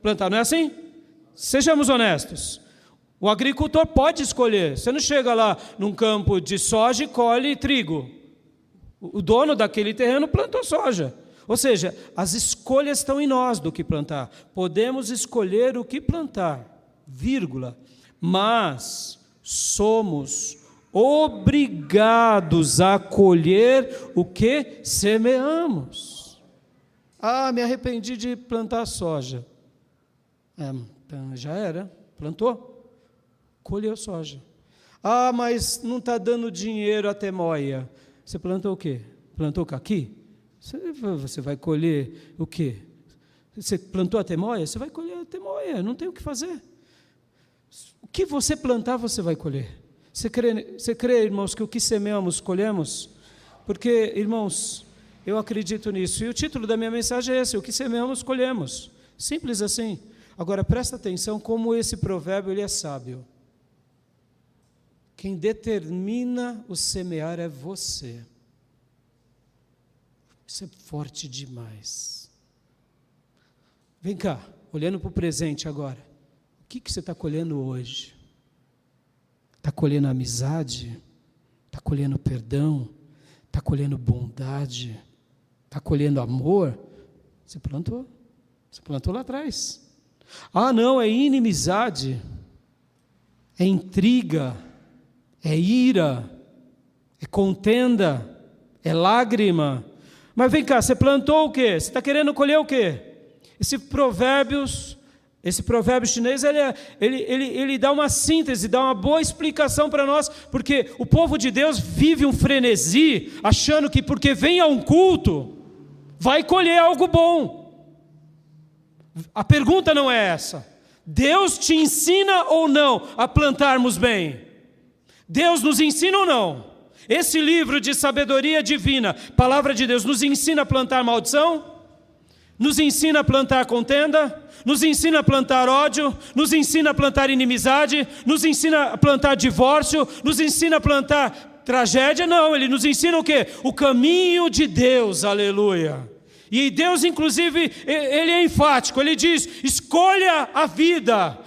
plantar. Não é assim? Sejamos honestos. O agricultor pode escolher. Você não chega lá num campo de soja e colhe trigo. O dono daquele terreno plantou soja. Ou seja, as escolhas estão em nós do que plantar. Podemos escolher o que plantar, vírgula, mas somos obrigados a colher o que semeamos. Ah, me arrependi de plantar soja. Então já era, plantou, colheu soja. Ah, mas não está dando dinheiro a temoia. Você plantou o quê? Plantou caqui? Você vai colher o quê? Você plantou a temoia? Você vai colher a temoia, não tem o que fazer. O que você plantar, você vai colher. Você crê, irmãos, que o que semeamos, colhemos? Porque, irmãos, eu acredito nisso. E o título da minha mensagem é esse, o que semeamos, colhemos. Simples assim. Agora, presta atenção como esse provérbio ele é sábio. Quem determina o semear é você. Isso é forte demais. Vem cá, olhando para o presente agora. O que você está colhendo hoje? Está colhendo amizade? Está colhendo perdão? Está colhendo bondade? Está colhendo amor? Você plantou lá atrás. Ah, não, é inimizade, é intriga, é ira, é contenda, é lágrima. Mas vem cá, você plantou o quê? Você está querendo colher o quê? Esse provérbio chinês, ele dá uma síntese, dá uma boa explicação para nós, porque o povo de Deus vive um frenesi, achando que porque vem a um culto, vai colher algo bom. A pergunta não é essa. Deus te ensina ou não a plantarmos bem? Deus nos ensina ou não? Esse livro de sabedoria divina, palavra de Deus, nos ensina a plantar maldição? Nos ensina a plantar contenda? Nos ensina a plantar ódio? Nos ensina a plantar inimizade? Nos ensina a plantar divórcio? Nos ensina a plantar tragédia? Não, ele nos ensina o quê? O caminho de Deus, aleluia. E Deus, inclusive, Ele é enfático, Ele diz, escolha a vida,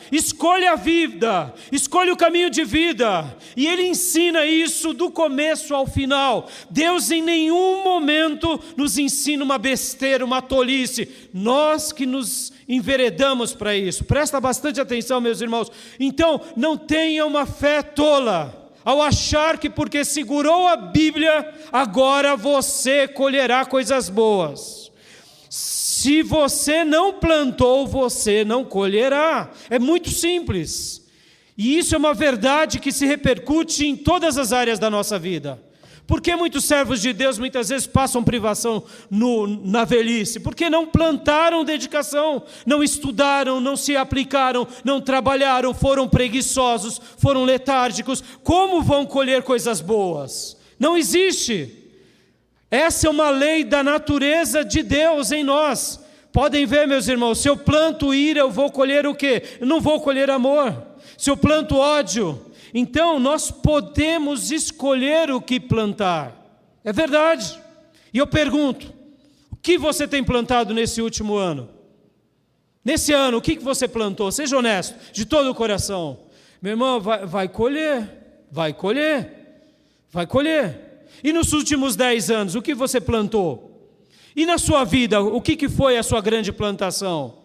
escolha o caminho de vida. E Ele ensina isso do começo ao final. Deus em nenhum momento nos ensina uma besteira, uma tolice. Nós que nos enveredamos para isso. Presta bastante atenção, meus irmãos. Então, não tenha uma fé tola ao achar que porque segurou a Bíblia, agora você colherá coisas boas. Se você não plantou, você não colherá. É muito simples. E isso é uma verdade que se repercute em todas as áreas da nossa vida. Por que muitos servos de Deus muitas vezes passam privação na velhice? Porque não plantaram dedicação, não estudaram, não se aplicaram, não trabalharam, foram preguiçosos, foram letárgicos. Como vão colher coisas boas? Não existe. Essa é uma lei da natureza de Deus em nós. Podem ver, meus irmãos, se eu planto ira, eu vou colher o quê? Eu não vou colher amor. Se eu planto ódio, então nós podemos escolher o que plantar. É verdade. E eu pergunto, o que você tem plantado nesse último ano? Nesse ano, o que você plantou? Seja honesto, de todo o coração. Meu irmão, vai colher. E nos últimos 10 anos, o que você plantou? E na sua vida, o que foi a sua grande plantação?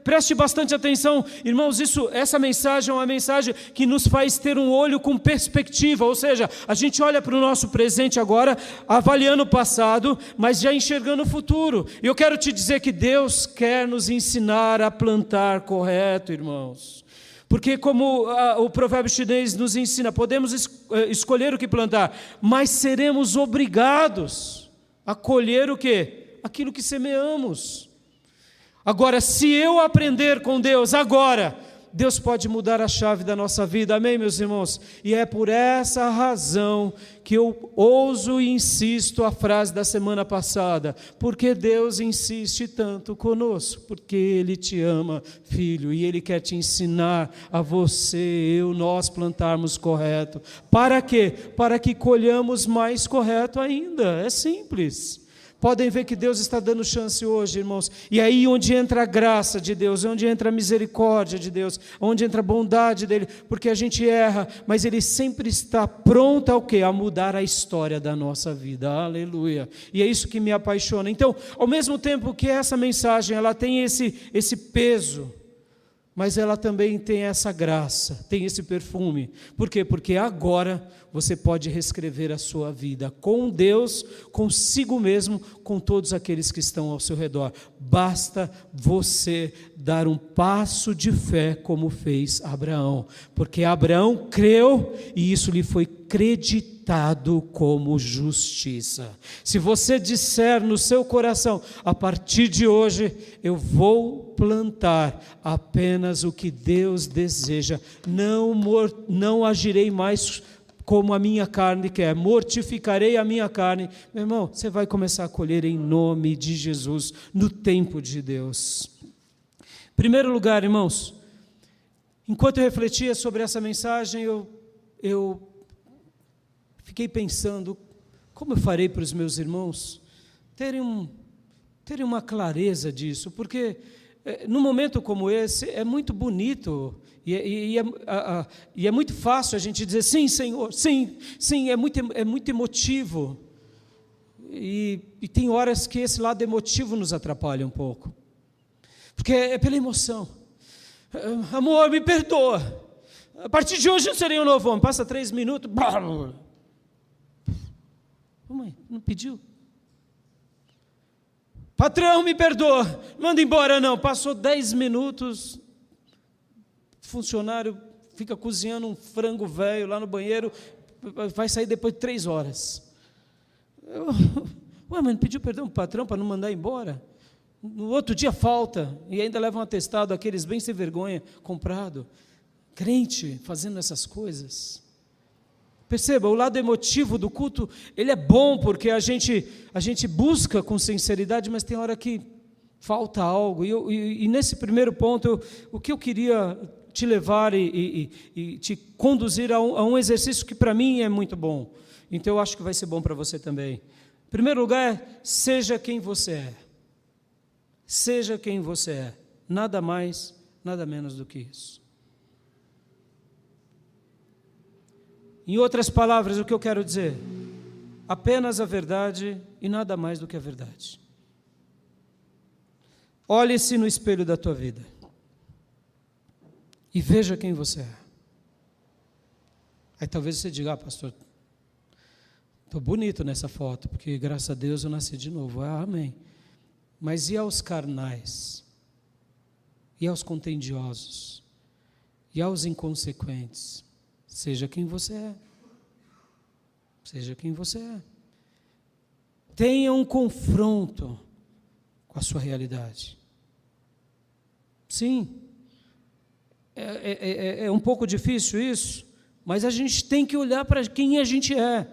Preste bastante atenção, irmãos, essa mensagem é uma mensagem que nos faz ter um olho com perspectiva, ou seja, a gente olha para o nosso presente agora, avaliando o passado, mas já enxergando o futuro. E eu quero te dizer que Deus quer nos ensinar a plantar correto, irmãos. Porque como o provérbio chinês nos ensina, podemos escolher o que plantar, mas seremos obrigados a colher o quê? Aquilo que semeamos. Agora, se eu aprender com Deus agora, Deus pode mudar a chave da nossa vida, amém, meus irmãos? E é por essa razão que eu ouso e insisto a frase da semana passada, porque Deus insiste tanto conosco, porque Ele te ama, filho, e Ele quer te ensinar a você, nós plantarmos correto. Para quê? Para que colhamos mais correto ainda, é simples. Podem ver que Deus está dando chance hoje, irmãos. E aí onde entra a graça de Deus, onde entra a misericórdia de Deus, onde entra a bondade dEle, porque a gente erra, mas Ele sempre está pronto ao quê? A mudar a história da nossa vida, aleluia. E é isso que me apaixona. Então, ao mesmo tempo que essa mensagem, ela tem esse peso, mas ela também tem essa graça, tem esse perfume. Por quê? Porque agora você pode reescrever a sua vida com Deus, consigo mesmo, com todos aqueles que estão ao seu redor. Basta você dar um passo de fé como fez Abraão, porque Abraão creu e isso lhe foi creditado como justiça. Se você disser no seu coração, a partir de hoje eu vou plantar apenas o que Deus deseja, não agirei mais como a minha carne quer, mortificarei a minha carne. Meu irmão, você vai começar a colher em nome de Jesus, no tempo de Deus. Em primeiro lugar, irmãos, enquanto eu refletia sobre essa mensagem, eu fiquei pensando, como eu farei para os meus irmãos terem uma clareza disso, porque num momento como esse é muito bonito e é muito fácil a gente dizer sim, Senhor, sim, é muito emotivo e tem horas que esse lado emotivo nos atrapalha um pouco, porque é pela emoção. Amor, me perdoa, a partir de hoje eu serei um novo homem. Passa 3 minutos, mãe, não pediu? Patrão, me perdoa, manda embora não. Passou 10 minutos, funcionário fica cozinhando um frango velho lá no banheiro, vai sair depois de 3 horas. Ué, mas não pediu perdão para o patrão para não mandar embora? No outro dia falta, e ainda leva um atestado, aqueles bem sem vergonha, comprado. Crente fazendo essas coisas. Perceba, o lado emotivo do culto, ele é bom porque a gente busca com sinceridade, mas tem hora que falta algo. E nesse primeiro ponto, o que eu queria te levar e te conduzir a um exercício que para mim é muito bom. Então eu acho que vai ser bom para você também. Em primeiro lugar, seja quem você é. Seja quem você é. Nada mais, nada menos do que isso. Em outras palavras, o que eu quero dizer? Apenas a verdade e nada mais do que a verdade. Olhe-se no espelho da tua vida e veja quem você é. Aí talvez você diga, pastor, estou bonito nessa foto, porque graças a Deus eu nasci de novo. Amém. Mas e aos carnais? E aos contendiosos? E aos inconsequentes? Seja quem você é. Seja quem você é. Tenha um confronto com a sua realidade. Sim. É um pouco difícil isso, mas a gente tem que olhar para quem a gente é.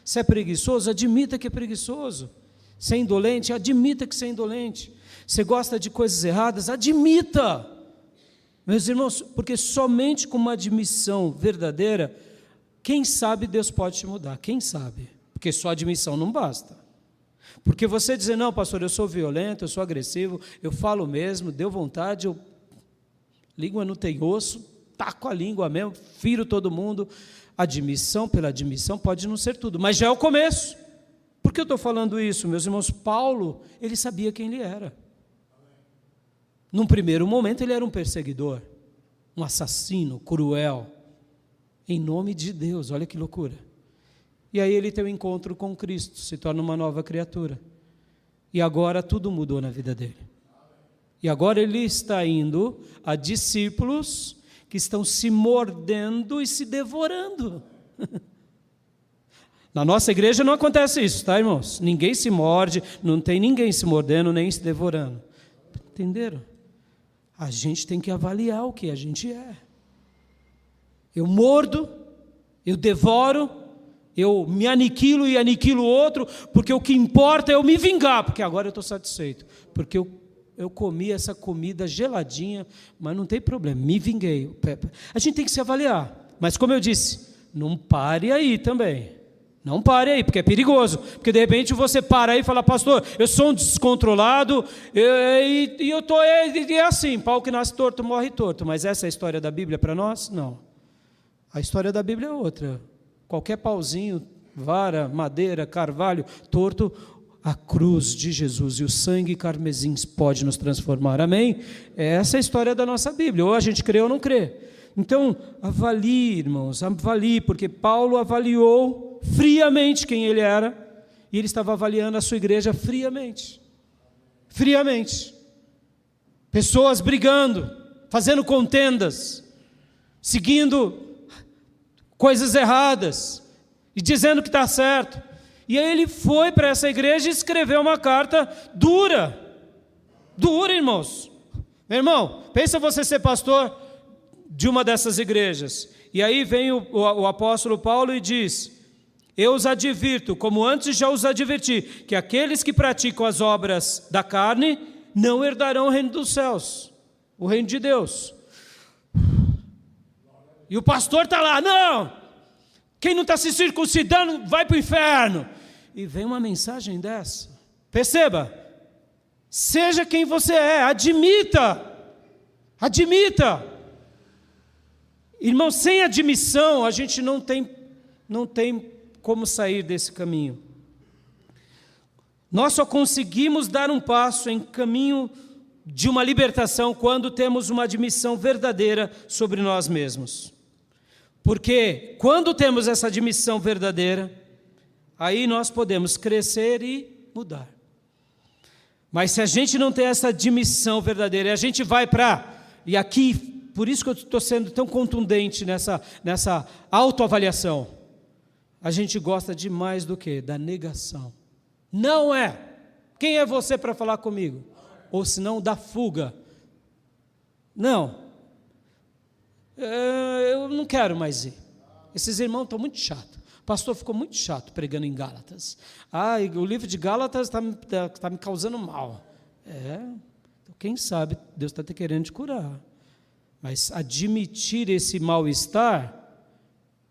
Se é preguiçoso, admita que é preguiçoso. Se é indolente, admita que você é indolente. Você gosta de coisas erradas, admita. Meus irmãos, porque somente com uma admissão verdadeira, quem sabe Deus pode te mudar, quem sabe? Porque só admissão não basta. Porque você dizer, não, pastor, eu sou violento, eu sou agressivo, eu falo mesmo, deu vontade, língua não tem osso, taco a língua mesmo, firo todo mundo. Admissão pela admissão pode não ser tudo, mas já é o começo. Por que eu estou falando isso, meus irmãos? Paulo, ele sabia quem ele era. Num primeiro momento ele era um perseguidor, um assassino, cruel, em nome de Deus, olha que loucura. E aí ele tem um encontro com Cristo, se torna uma nova criatura. E agora tudo mudou na vida dele. E agora ele está indo a discípulos que estão se mordendo e se devorando. Na nossa igreja não acontece isso, tá, irmãos? Ninguém se morde, não tem ninguém se mordendo nem se devorando. Entenderam? A gente tem que avaliar o que a gente é. Eu mordo, eu devoro, eu me aniquilo e aniquilo o outro, porque o que importa é eu me vingar, porque agora eu estou satisfeito, porque eu comi essa comida geladinha, mas não tem problema, me vinguei. A gente tem que se avaliar, mas como eu disse, não pare aí também. Não pare aí, porque é perigoso. Porque de repente você para aí e fala, pastor, eu sou um descontrolado e eu estou assim, pau que nasce torto, morre torto. Mas essa é a história da Bíblia para nós? Não. A história da Bíblia é outra. Qualquer pauzinho, vara, madeira, carvalho, torto, a cruz de Jesus e o sangue carmesim pode nos transformar. Amém? Essa é a história da nossa Bíblia. Ou a gente crê ou não crê. Então, avalie, irmãos, avalie, porque Paulo avaliou friamente quem ele era, e ele estava avaliando a sua igreja friamente. Friamente. Pessoas brigando, fazendo contendas, seguindo coisas erradas, e dizendo que está certo. E aí ele foi para essa igreja e escreveu uma carta dura. Dura, irmãos. Meu irmão, pensa você ser pastor de uma dessas igrejas. E aí vem o apóstolo Paulo e diz, eu os advirto, como antes já os adverti, que aqueles que praticam as obras da carne não herdarão o reino dos céus, o reino de Deus. E o pastor está lá, não, quem não está se circuncidando vai para o inferno. E vem uma mensagem dessa. Perceba, seja quem você é, admita. Irmão, sem admissão, a gente não tem como sair desse caminho. Nós só conseguimos dar um passo em caminho de uma libertação quando temos uma admissão verdadeira sobre nós mesmos. Porque quando temos essa admissão verdadeira, aí nós podemos crescer e mudar. Mas se a gente não tem essa admissão verdadeira, e a gente vai e aqui, por isso que eu estou sendo tão contundente nessa autoavaliação, a gente gosta demais do quê? Da negação. Não é. Quem é você para falar comigo? Ou senão da fuga. Não. Eu não quero mais ir. Esses irmãos estão muito chatos. O pastor ficou muito chato pregando em Gálatas. O livro de Gálatas está me causando mal. Então, quem sabe Deus está te querendo te curar. Mas admitir esse mal-estar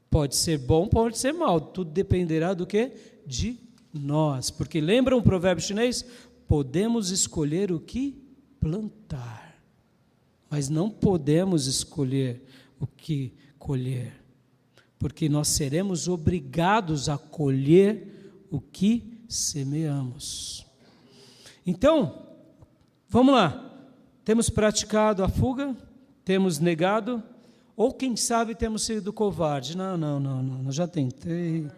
pode ser bom, pode ser mal. Tudo dependerá do quê? De Nós, porque lembram o provérbio chinês? Podemos escolher o que plantar, mas não podemos escolher o que colher, porque nós seremos obrigados a colher o que semeamos. Então, vamos lá, temos praticado a fuga, temos negado, ou quem sabe temos sido covarde. Não, eu já tentei.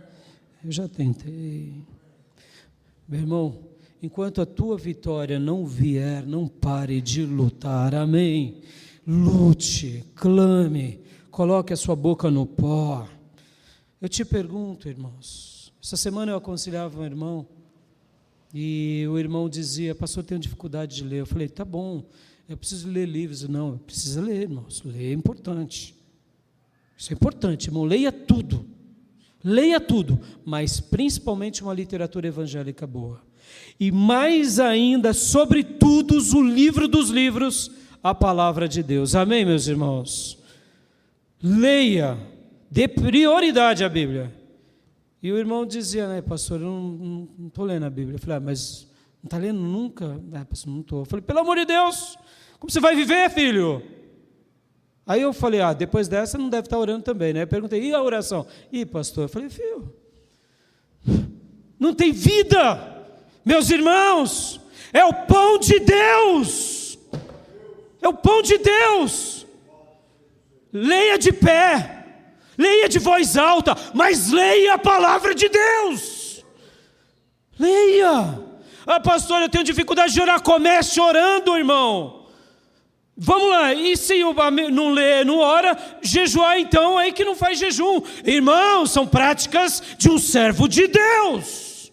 Meu irmão, enquanto a tua vitória não vier, não pare de lutar, amém? Lute, clame, coloque a sua boca no pó. Eu te pergunto, irmãos, essa semana eu aconselhava um irmão, e o irmão dizia: pastor, eu tenho dificuldade de ler. Eu falei: tá bom, eu preciso ler livros. Não, precisa ler, irmãos, ler é importante. Isso é importante, irmão, leia tudo, mas principalmente uma literatura evangélica boa. E mais ainda, sobretudo, o livro dos livros, a palavra de Deus. Amém, meus irmãos? Leia, dê prioridade à Bíblia. E o irmão dizia, né, pastor, eu não estou lendo a Bíblia. Eu falei: mas não está lendo nunca? Pastor, não estou. Eu falei: pelo amor de Deus, como você vai viver, filho? Aí eu falei: depois dessa não deve estar orando também, né? Eu perguntei: e a oração? Pastor, eu falei: filho, não tem vida. Meus irmãos, é o pão de Deus, é o pão de Deus. Leia de pé, leia de voz alta, mas leia a palavra de Deus. Leia. Pastor, eu tenho dificuldade de orar. Comece orando, irmão. Vamos lá, e se não lê, não ora, jejuar então, aí que não faz jejum. Irmãos, são práticas de um servo de Deus.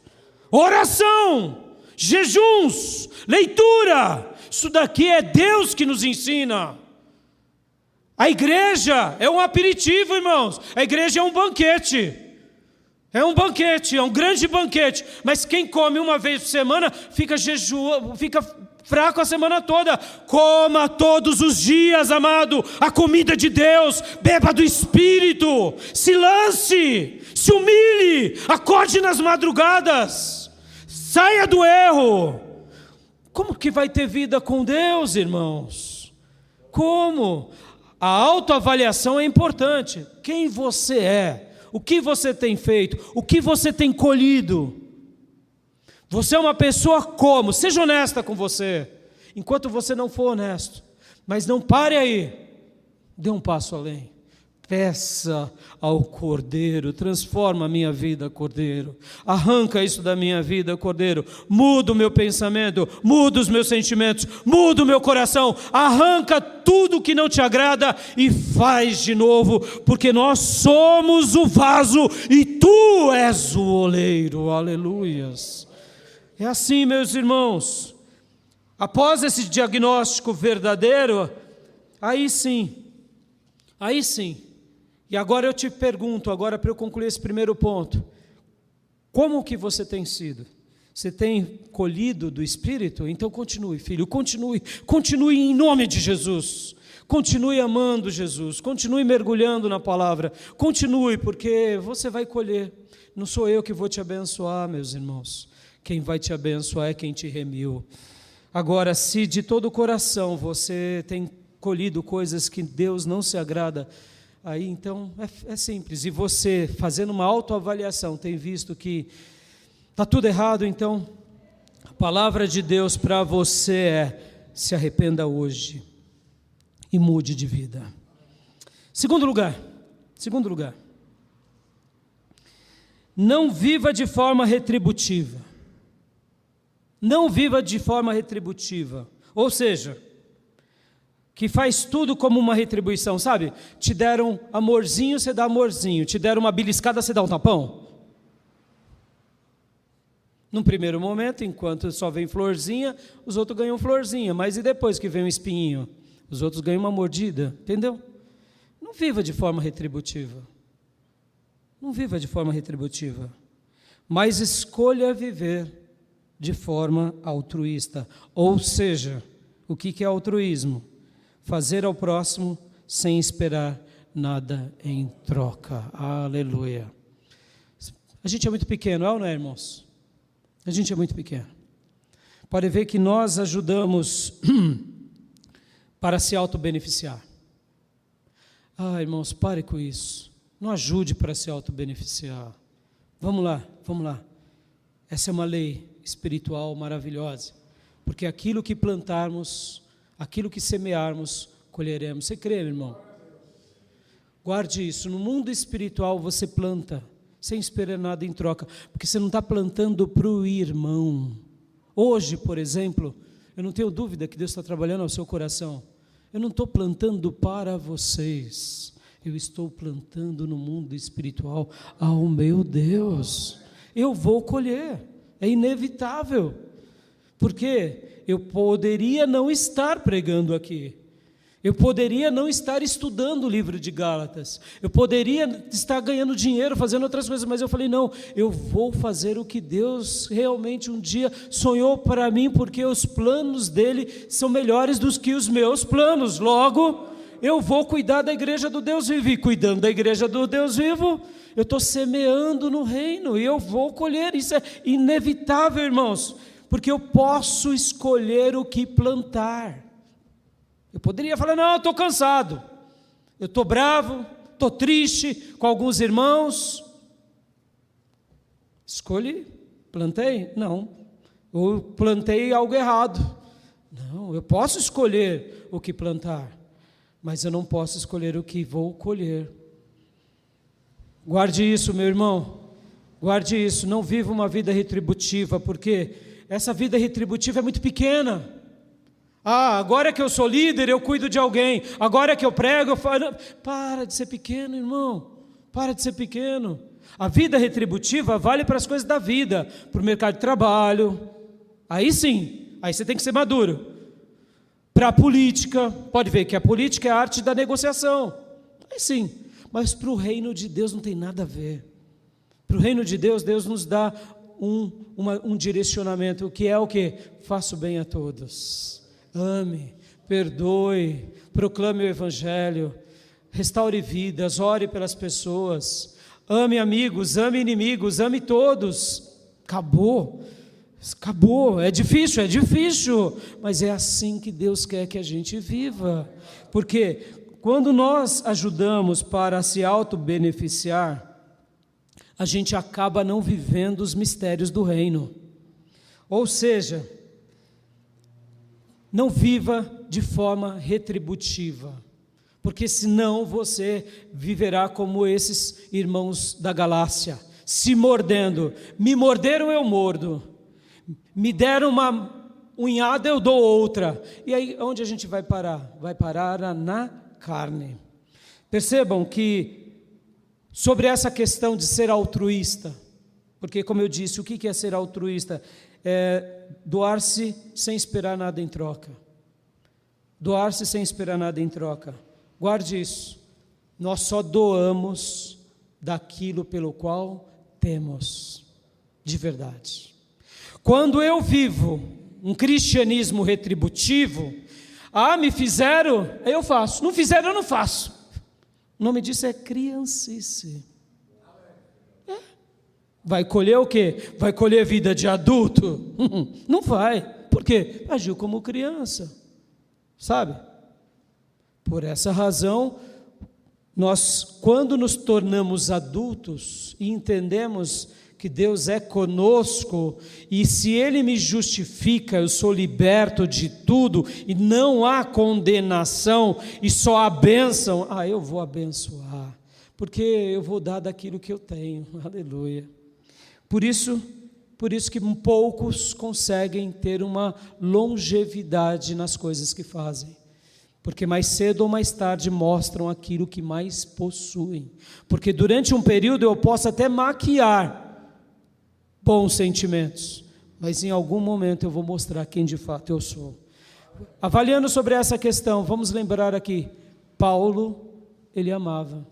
Oração, jejuns, leitura, isso daqui é Deus que nos ensina. A igreja é um aperitivo, irmãos. A igreja é um banquete. É um banquete, é um grande banquete. Mas quem come uma vez por semana fica fraco a semana toda. Coma todos os dias, amado, a comida de Deus. Beba do Espírito. Se lance, se humilhe, acorde nas madrugadas. Saia do erro. Como que vai ter vida com Deus, irmãos? Como? A autoavaliação é importante. Quem você é? O que você tem feito? O que você tem colhido? Você é uma pessoa como? Seja honesta com você. Enquanto você não for honesto, mas não pare aí, dê um passo além. Peça ao Cordeiro: transforma a minha vida, Cordeiro. Arranca isso da minha vida, Cordeiro. Muda o meu pensamento, muda os meus sentimentos, muda o meu coração. Arranca tudo que não te agrada e faz de novo, porque nós somos o vaso e tu és o oleiro. Aleluias. É assim, meus irmãos. Após esse diagnóstico verdadeiro, aí sim. E agora eu te pergunto, agora para eu concluir esse primeiro ponto, como que você tem sido? Você tem colhido do Espírito? Então continue, filho, continue em nome de Jesus. Continue amando Jesus, continue mergulhando na palavra, continue, porque você vai colher. Não sou eu que vou te abençoar, meus irmãos. Quem vai te abençoar é quem te remiu. Agora, se de todo o coração você tem colhido coisas que Deus não se agrada, aí então é simples. E você, fazendo uma autoavaliação, tem visto que está tudo errado, então a palavra de Deus para você é: se arrependa hoje e mude de vida. Segundo lugar, não viva de forma retributiva. Não viva de forma retributiva, ou seja, que faz tudo como uma retribuição, sabe? Te deram amorzinho, você dá amorzinho. Te deram uma beliscada, você dá um tapão. Num primeiro momento, enquanto só vem florzinha, os outros ganham florzinha. Mas e depois que vem um espinhinho? Os outros ganham uma mordida, entendeu? Não viva de forma retributiva. Não viva de forma retributiva. Mas escolha viver de forma altruísta. Ou seja, o que é altruísmo? Fazer ao próximo sem esperar nada em troca. Aleluia. A gente é muito pequeno, não é, irmãos? A gente é muito pequeno. Pode ver que nós ajudamos para se auto-beneficiar. Irmãos, pare com isso. Não ajude para se auto-beneficiar. Vamos lá. Essa é uma lei espiritual maravilhosa. Porque aquilo que plantarmos, aquilo que semearmos, colheremos. Você crê, meu irmão? Guarde isso. No mundo espiritual você planta, sem esperar nada em troca. Porque você não está plantando para o irmão. Hoje, por exemplo, eu não tenho dúvida que Deus está trabalhando ao seu coração. Eu não estou plantando para vocês. Eu estou plantando no mundo espiritual ao meu Deus. Eu vou colher. É inevitável. Porque eu poderia não estar pregando aqui. Eu poderia não estar estudando o livro de Gálatas. Eu poderia estar ganhando dinheiro, fazendo outras coisas, mas eu falei, não, eu vou fazer o que Deus realmente um dia sonhou para mim, porque os planos dele são melhores do que os meus planos. Logo, eu vou cuidar da igreja do Deus vivo. E cuidando da igreja do Deus vivo, eu estou semeando no reino e eu vou colher. Isso é inevitável, irmãos, porque eu posso escolher o que plantar. Eu poderia falar, não, eu estou cansado, eu estou bravo, estou triste com alguns irmãos. Escolhi, plantei? Não. Eu plantei algo errado. Não, eu posso escolher o que plantar, mas eu não posso escolher o que vou colher. Guarde isso, meu irmão, guarde isso, não viva uma vida retributiva, porque essa vida retributiva é muito pequena. Agora que eu sou líder, eu cuido de alguém. Agora que eu prego, eu falo. Para de ser pequeno, irmão. Para de ser pequeno. A vida retributiva vale para as coisas da vida, para o mercado de trabalho. Aí sim, aí você tem que ser maduro. Para a política, pode ver que a política é a arte da negociação. Aí sim, mas para o reino de Deus não tem nada a ver. Para o reino de Deus, Deus nos dá um direcionamento, o que é o quê? Faça o bem a todos. Ame, perdoe, proclame o Evangelho, restaure vidas, ore pelas pessoas, ame amigos, ame inimigos, ame todos. Acabou, é difícil, mas é assim que Deus quer que a gente viva, porque quando nós ajudamos para se auto-beneficiar, a gente acaba não vivendo os mistérios do reino, ou seja, não viva de forma retributiva, porque senão você viverá como esses irmãos da Galácia, se mordendo. Me morderam, eu mordo. Me deram uma unhada, eu dou outra. E aí, onde a gente vai parar? Vai parar na carne. Percebam que, sobre essa questão de ser altruísta, porque, como eu disse, o que é ser altruísta? Doar-se sem esperar nada em troca. Doar-se sem esperar nada em troca. Guarde isso. Nós só doamos daquilo pelo qual temos, de verdade. Quando eu vivo um cristianismo retributivo, me fizeram, eu faço. Não fizeram, eu não faço. O nome disso é criancice. Vai colher o quê? Vai colher vida de adulto? Não vai. Por quê? Agiu como criança. Sabe? Por essa razão, nós, quando nos tornamos adultos e entendemos que Deus é conosco, e se Ele me justifica, eu sou liberto de tudo, e não há condenação, e só há bênção, eu vou abençoar, porque eu vou dar daquilo que eu tenho. Aleluia. Por isso que poucos conseguem ter uma longevidade nas coisas que fazem, porque mais cedo ou mais tarde mostram aquilo que mais possuem, porque durante um período eu posso até maquiar bons sentimentos, mas em algum momento eu vou mostrar quem de fato eu sou. Avaliando sobre essa questão, vamos lembrar aqui, Paulo, ele amava.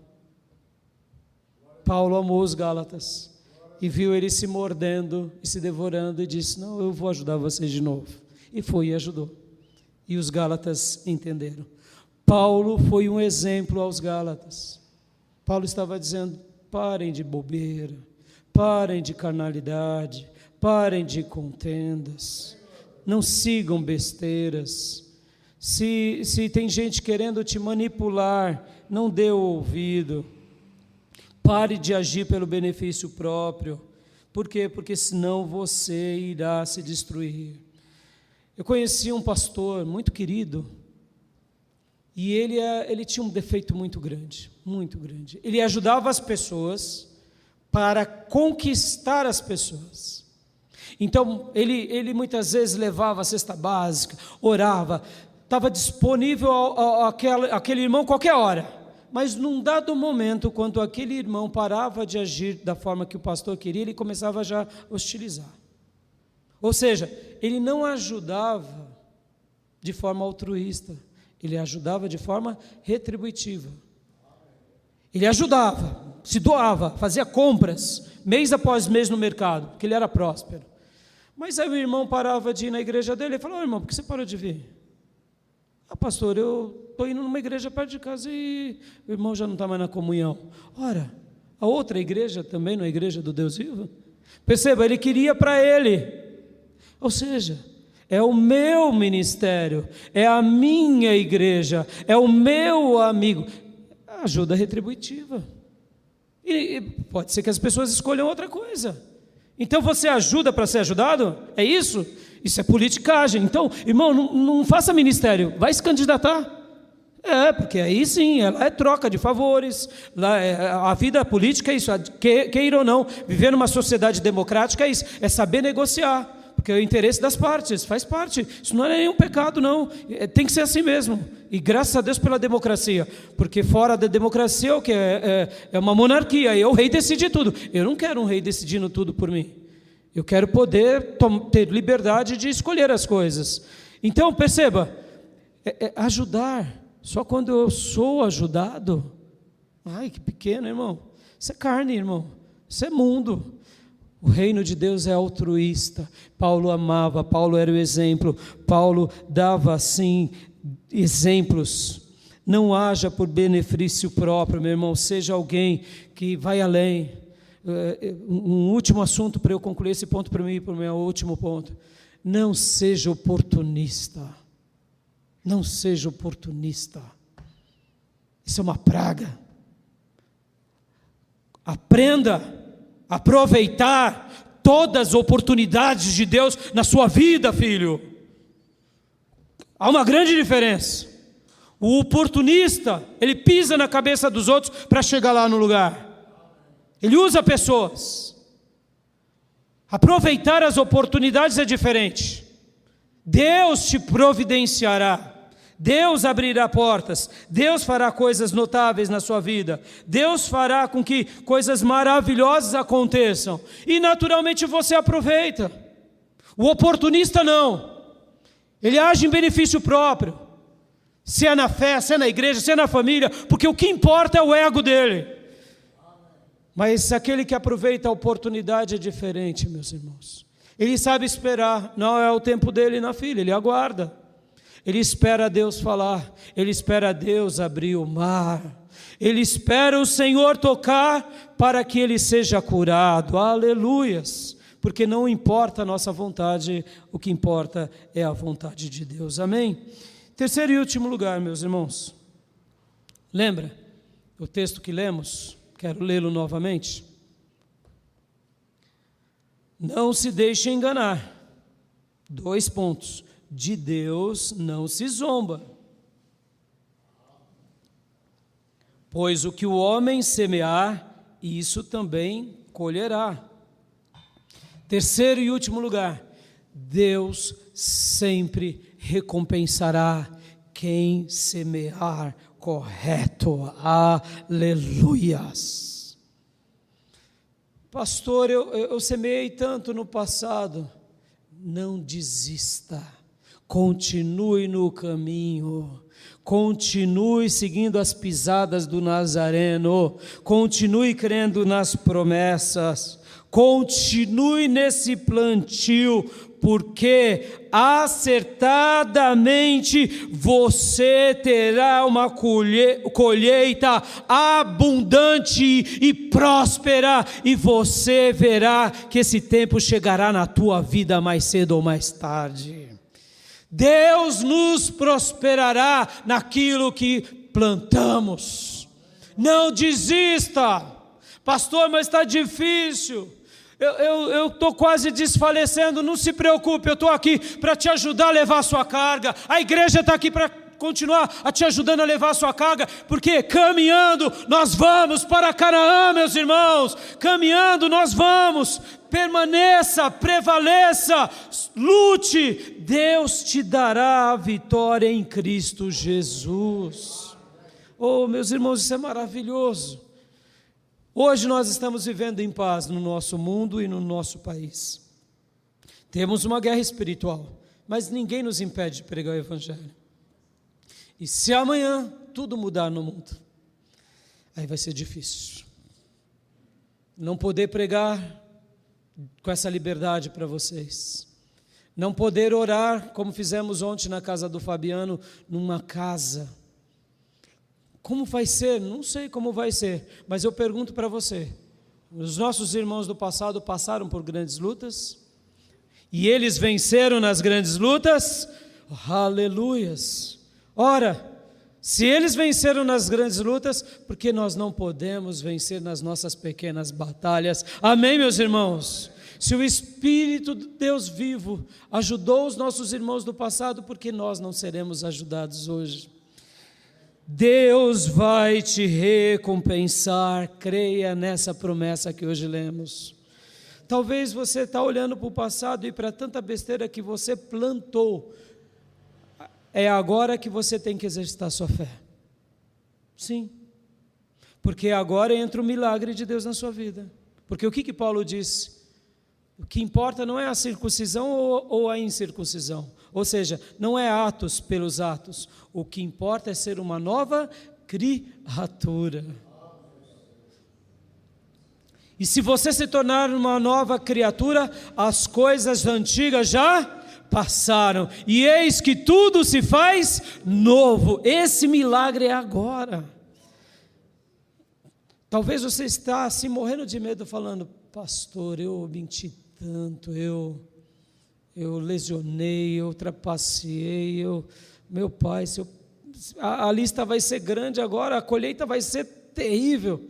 Paulo amou os Gálatas e viu eles se mordendo e se devorando e disse, não, eu vou ajudar vocês de novo. E foi e ajudou. E os Gálatas entenderam. Paulo foi um exemplo aos Gálatas. Paulo estava dizendo, parem de bobeira, parem de carnalidade, Parem de contendas. Não sigam besteiras. Se tem gente querendo te manipular, não dê o ouvido. Pare de agir pelo benefício próprio. Por quê? Porque senão você irá se destruir. Eu conheci um pastor muito querido, e ele tinha um defeito muito grande, muito grande. Ele ajudava as pessoas para conquistar as pessoas. Então, ele muitas vezes levava a cesta básica, orava, estava disponível àquele irmão qualquer hora. Mas num dado momento, quando aquele irmão parava de agir da forma que o pastor queria, ele começava já a hostilizar. Ou seja, ele não ajudava de forma altruísta, ele ajudava de forma retributiva. Ele ajudava, se doava, fazia compras, mês após mês no mercado, porque ele era próspero. Mas aí o irmão parava de ir na igreja dele e falou: irmão, por que você parou de vir? Pastor, eu estou indo numa igreja perto de casa e o irmão já não está mais na comunhão. Ora, a outra igreja também não é a igreja do Deus vivo? Perceba, ele queria para ele. Ou seja, é o meu ministério, é a minha igreja, é o meu amigo. Ajuda retributiva. E pode ser que as pessoas escolham outra coisa. Então você ajuda para ser ajudado? É isso? Isso é politicagem. Então, irmão, não faça ministério, vai se candidatar. Porque aí sim, ela é troca de favores. A vida política é isso, queira ou não, viver numa sociedade democrática é isso, é saber negociar, porque é o interesse das partes, faz parte. Isso não é nenhum pecado, não. Tem que ser assim mesmo. E graças a Deus pela democracia, porque fora da democracia o que é uma monarquia, e o rei decide tudo. Eu não quero um rei decidindo tudo por mim. Eu quero poder ter liberdade de escolher as coisas. Então, perceba, ajudar, só quando eu sou ajudado. Ai, que pequeno, irmão. Isso é carne, irmão. Isso é mundo. O reino de Deus é altruísta. Paulo amava, Paulo era o exemplo. Paulo dava, assim, exemplos. Não haja por benefício próprio, meu irmão. Seja alguém que vai além. Um último assunto para eu concluir esse ponto para mim, para o meu último ponto. Não seja oportunista. Não seja oportunista. Isso é uma praga. Aprenda a aproveitar todas as oportunidades de Deus na sua vida, filho. Há uma grande diferença. O oportunista, ele pisa na cabeça dos outros para chegar lá no lugar. Ele usa pessoas. Aproveitar as oportunidades é diferente. Deus te providenciará. Deus abrirá portas. Deus fará coisas notáveis na sua vida. Deus fará com que coisas maravilhosas aconteçam. E naturalmente você aproveita. O oportunista não. Ele age em benefício próprio. Se é na fé, se é na igreja, se é na família, porque o que importa é o ego dele. Mas aquele que aproveita a oportunidade é diferente, meus irmãos. Ele sabe esperar, não é o tempo dele na filha, ele aguarda. Ele espera Deus falar, ele espera Deus abrir o mar. Ele espera o Senhor tocar para que ele seja curado. Aleluias! Porque não importa a nossa vontade, o que importa é a vontade de Deus. Amém? Terceiro e último lugar, meus irmãos. Lembra o texto que lemos? Quero lê-lo novamente. Não se deixe enganar. 2 pontos. De Deus não se zomba. Pois o que o homem semear, isso também colherá. Terceiro e último lugar. Deus sempre recompensará quem semear correto. Aleluias. Pastor, eu semeei tanto no passado. Não desista. Continue no caminho. Continue seguindo as pisadas do Nazareno. Continue crendo nas promessas. Continue nesse plantio, porque acertadamente você terá uma colheita abundante e próspera, e você verá que esse tempo chegará na tua vida mais cedo ou mais tarde. Deus nos prosperará naquilo que plantamos. Não desista. Pastor, mas está difícil. Eu estou quase desfalecendo. Não se preocupe, eu estou aqui para te ajudar a levar a sua carga. A igreja está aqui para continuar a te ajudando a levar a sua carga, porque caminhando nós vamos para Canaã, meus irmãos. Caminhando nós vamos. Permaneça, prevaleça, lute. Deus te dará a vitória em Cristo Jesus. Oh, meus irmãos, isso é maravilhoso. Hoje nós estamos vivendo em paz no nosso mundo e no nosso país. Temos uma guerra espiritual, mas ninguém nos impede de pregar o Evangelho. E se amanhã tudo mudar no mundo, aí vai ser difícil. Não poder pregar com essa liberdade para vocês. Não poder orar, como fizemos ontem na casa do Fabiano, numa casa. Como vai ser? Não sei como vai ser, mas eu pergunto para você, os nossos irmãos do passado passaram por grandes lutas, e eles venceram nas grandes lutas, aleluias. Ora, se eles venceram nas grandes lutas, por que nós não podemos vencer nas nossas pequenas batalhas? Amém, meus irmãos? Se o Espírito de Deus vivo ajudou os nossos irmãos do passado, por que nós não seremos ajudados hoje? Deus vai te recompensar, creia nessa promessa que hoje lemos. Talvez você está olhando para o passado e para tanta besteira que você plantou, é agora que você tem que exercitar sua fé. Sim, porque agora entra o milagre de Deus na sua vida. Porque o que Paulo disse? O que importa não é a circuncisão ou a incircuncisão. Ou seja, não é atos pelos atos. O que importa é ser uma nova criatura. E se você se tornar uma nova criatura, as coisas antigas já passaram. E eis que tudo se faz novo. Esse milagre é agora. Talvez você está assim morrendo de medo, falando: pastor, eu menti tanto, eu lesionei, eu trapaceei, meu pai, a lista vai ser grande agora, a colheita vai ser terrível,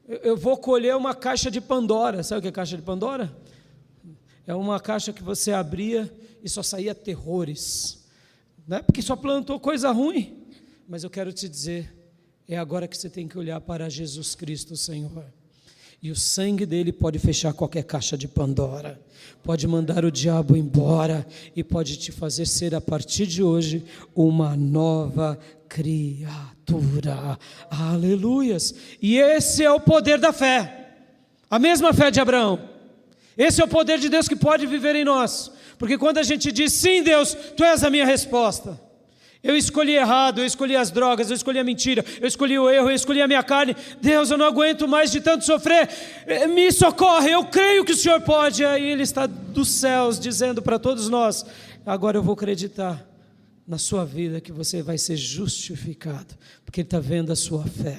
eu vou colher uma caixa de Pandora. Sabe o que é caixa de Pandora? É uma caixa que você abria e só saía terrores, não é porque só plantou coisa ruim, mas eu quero te dizer, é agora que você tem que olhar para Jesus Cristo, Senhor. E o sangue dele pode fechar qualquer caixa de Pandora, pode mandar o diabo embora e pode te fazer ser, a partir de hoje, uma nova criatura. Aleluias! E esse é o poder da fé, a mesma fé de Abraão. Esse é o poder de Deus que pode viver em nós, porque quando a gente diz: sim, Deus, Tu és a minha resposta. Eu escolhi errado, eu escolhi as drogas, eu escolhi a mentira, eu escolhi o erro, eu escolhi a minha carne. Deus, eu não aguento mais de tanto sofrer, me socorre, eu creio que o Senhor pode. Aí Ele está dos céus dizendo para todos nós: agora eu vou acreditar na sua vida que você vai ser justificado, porque Ele está vendo a sua fé.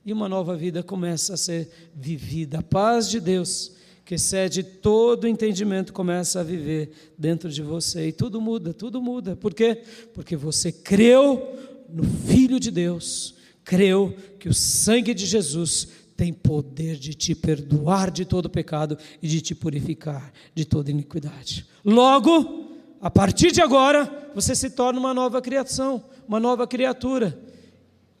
E uma nova vida começa a ser vivida. A paz de Deus, que excede todo entendimento, começa a viver dentro de você, e tudo muda. Por quê? Porque você creu no Filho de Deus, creu que o sangue de Jesus tem poder de te perdoar de todo pecado e de te purificar de toda iniquidade. Logo, a partir de agora, você se torna uma nova criação, uma nova criatura.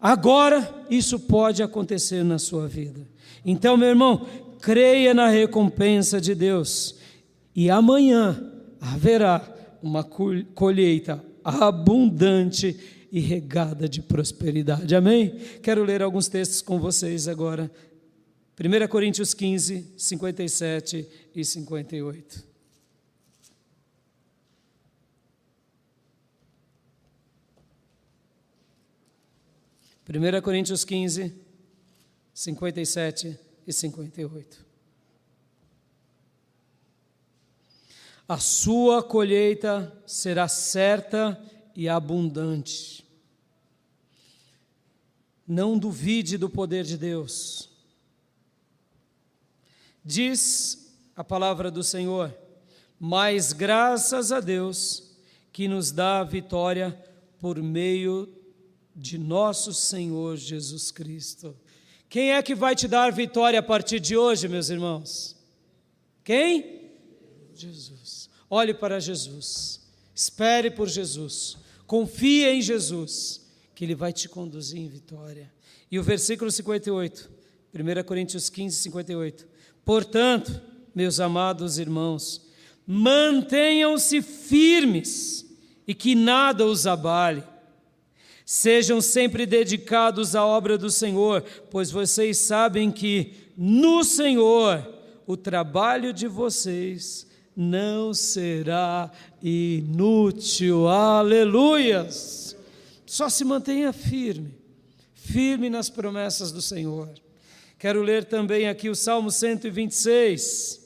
Agora, isso pode acontecer na sua vida. Então, meu irmão, creia na recompensa de Deus, e amanhã haverá uma colheita abundante e regada de prosperidade. Amém? Quero ler alguns textos com vocês agora. 1 Coríntios 15, 57 e 58. Primeira Coríntios 15, 57 e 58. A sua colheita será certa e abundante. Não duvide do poder de Deus. Diz a palavra do Senhor: mas graças a Deus que nos dá a vitória por meio de nosso Senhor Jesus Cristo. Quem é que vai te dar vitória a partir de hoje, meus irmãos? Quem? Jesus. Olhe para Jesus, espere por Jesus, confie em Jesus, que Ele vai te conduzir em vitória. E o versículo 58, 1 Coríntios 15, 58. Portanto, meus amados irmãos, mantenham-se firmes e que nada os abale. Sejam sempre dedicados à obra do Senhor, pois vocês sabem que no Senhor o trabalho de vocês não será inútil. Aleluias! Só se mantenha firme, firme nas promessas do Senhor. Quero ler também aqui o Salmo 126.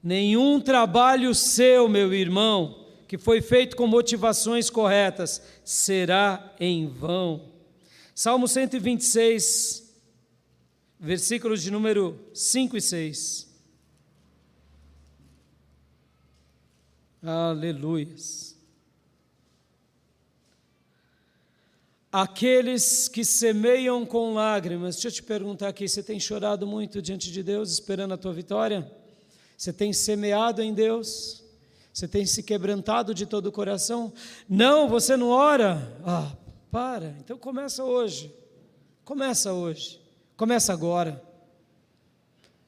Nenhum trabalho seu, meu irmão, que foi feito com motivações corretas, será em vão. Salmo 126, versículos de número 5 e 6. Aleluias. Aqueles que semeiam com lágrimas. Deixa eu te perguntar aqui, você tem chorado muito diante de Deus, esperando a tua vitória? Você tem semeado em Deus? Você tem se quebrantado de todo o coração? Não, você não ora? Para, então começa hoje, começa agora.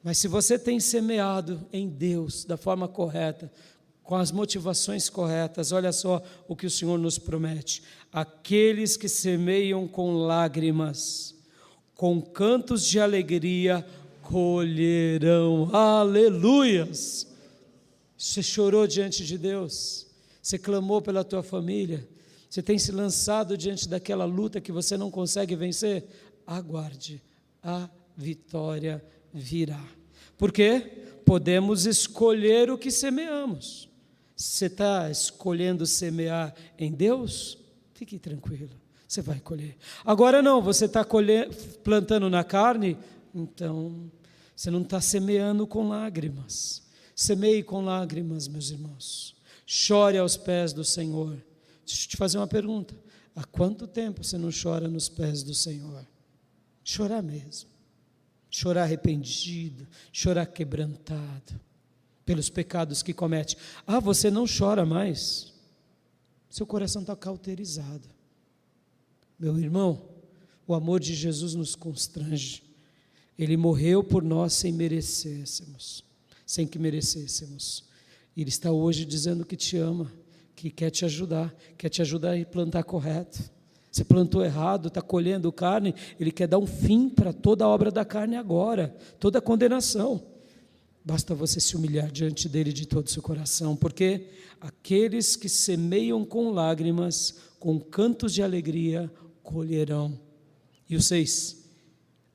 Mas se você tem semeado em Deus da forma correta, com as motivações corretas, olha só o que o Senhor nos promete: aqueles que semeiam com lágrimas, com cantos de alegria, colherão. Aleluias! Você chorou diante de Deus, você clamou pela tua família, você tem se lançado diante daquela luta que você não consegue vencer. Aguarde, a vitória virá. Por quê? Podemos escolher o que semeamos. Você está escolhendo semear em Deus? Fique tranquilo, você vai colher. Agora não, você está plantando na carne, então você não está semeando com lágrimas. Semeie com lágrimas, meus irmãos. Chore aos pés do Senhor. Deixa eu te fazer uma pergunta: há quanto tempo você não chora nos pés do Senhor? Chorar mesmo. Chorar arrependido, chorar quebrantado pelos pecados que comete. Você não chora mais? Seu coração está cauterizado. Meu irmão, o amor de Jesus nos constrange. Ele morreu por nós sem que merecêssemos. Ele está hoje dizendo que te ama, que quer te ajudar a plantar correto. Você plantou errado, está colhendo carne, Ele quer dar um fim para toda a obra da carne agora, toda a condenação. Basta você se humilhar diante dEle de todo o seu coração, porque aqueles que semeiam com lágrimas, com cantos de alegria, colherão. E o 6,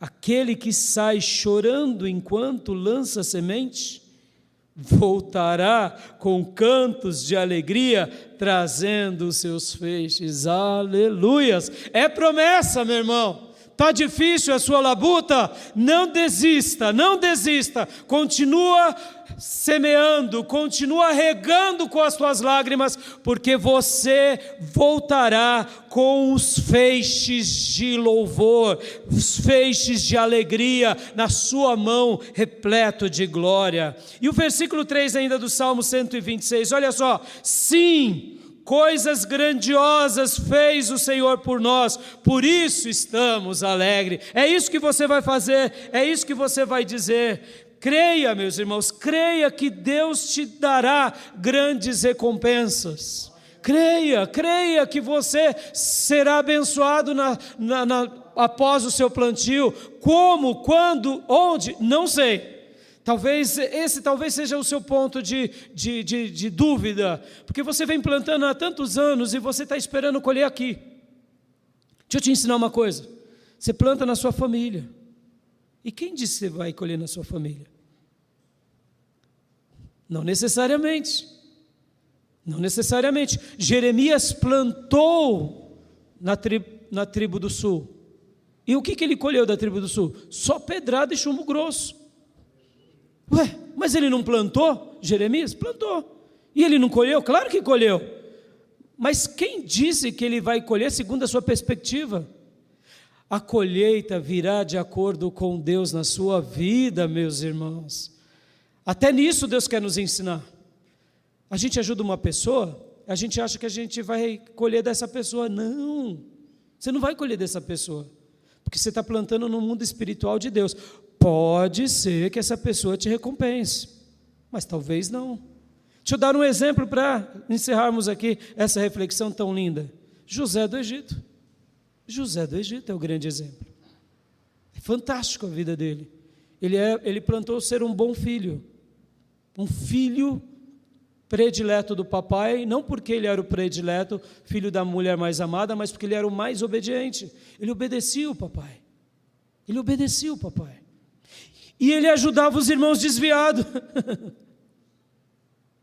aquele que sai chorando enquanto lança semente, voltará com cantos de alegria, trazendo os seus feixes. Aleluias! É promessa, meu irmão. Está difícil a sua labuta? Não desista, continua semeando, continua regando com as suas lágrimas, porque você voltará com os feixes de louvor, os feixes de alegria na sua mão, repleto de glória. E o versículo 3 ainda do Salmo 126, olha só: sim, coisas grandiosas fez o Senhor por nós, por isso estamos alegres. É isso que você vai fazer, é isso que você vai dizer. Creia, meus irmãos, creia que Deus te dará grandes recompensas. Creia que você será abençoado após o seu plantio. Como, quando, onde, não sei. Talvez seja o seu ponto de dúvida, porque você vem plantando há tantos anos e você está esperando colher aqui. Deixa eu te ensinar uma coisa: você planta na sua família, e quem disse que você vai colher na sua família? Não necessariamente. Não necessariamente. Jeremias plantou na tribo do sul. E o que ele colheu da tribo do sul? Só pedrada e chumbo grosso. Ué, mas ele não plantou? Jeremias plantou. E ele não colheu? Claro que colheu. Mas quem disse que ele vai colher segundo a sua perspectiva? A colheita virá de acordo com Deus na sua vida, meus irmãos. Até nisso Deus quer nos ensinar. A gente ajuda uma pessoa, a gente acha que a gente vai colher dessa pessoa. Não, você não vai colher dessa pessoa, porque você está plantando no mundo espiritual de Deus. Pode ser que essa pessoa te recompense, mas talvez não. Deixa eu dar um exemplo para encerrarmos aqui essa reflexão tão linda. José do Egito. José do Egito é o grande exemplo. É fantástico a vida dele. Ele plantou ser um bom filho, um filho predileto do papai, não porque ele era o predileto, filho da mulher mais amada, mas porque ele era o mais obediente. Ele obedecia o papai. Ele obedecia o papai. E ele ajudava os irmãos desviados.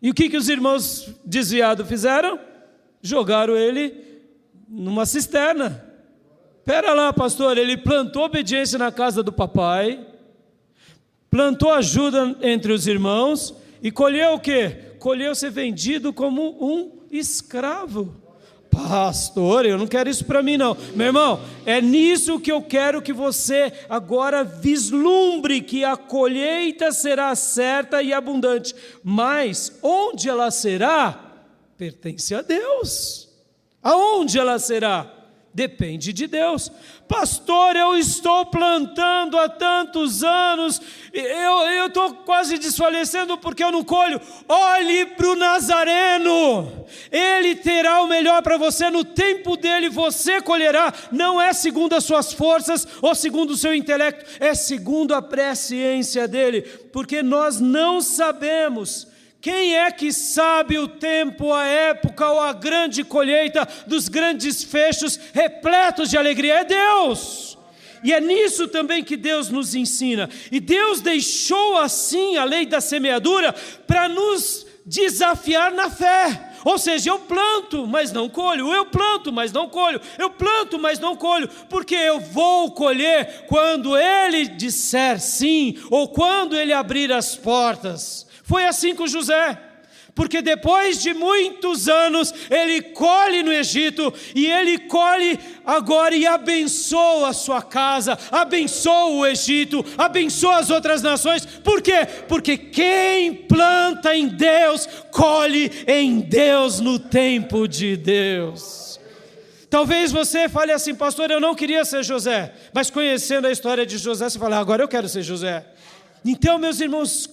E o que os irmãos desviados fizeram? Jogaram ele numa cisterna. Espera lá, pastor, ele plantou obediência na casa do papai, plantou ajuda entre os irmãos e colheu o quê? Colheu ser vendido como um escravo. Pastor, eu não quero isso para mim não. Meu irmão, é nisso que eu quero que você agora vislumbre que a colheita será certa e abundante. Mas onde ela será, pertence a Deus. Aonde ela será? Depende de Deus. Pastor, eu estou plantando há tantos anos, eu estou quase desfalecendo porque eu não colho. Olhe para o Nazareno, ele terá o melhor para você, no tempo dele você colherá. Não é segundo as suas forças ou segundo o seu intelecto, é segundo a presciência dele, porque nós não sabemos. Quem é que sabe o tempo, a época ou a grande colheita dos grandes fechos repletos de alegria? É Deus. E é nisso também que Deus nos ensina. E Deus deixou assim a lei da semeadura para nos desafiar na fé. Ou seja, eu planto, mas não colho, eu planto, mas não colho, eu planto, mas não colho, porque eu vou colher quando Ele disser sim, ou quando Ele abrir as portas. Foi assim com José, porque depois de muitos anos, ele colhe no Egito, e ele colhe agora e abençoa a sua casa, abençoa o Egito, abençoa as outras nações. Por quê? Porque quem planta em Deus, colhe em Deus no tempo de Deus. Talvez você fale assim, pastor, eu não queria ser José, mas conhecendo a história de José, você fala, agora eu quero ser José. Então, meus irmãos,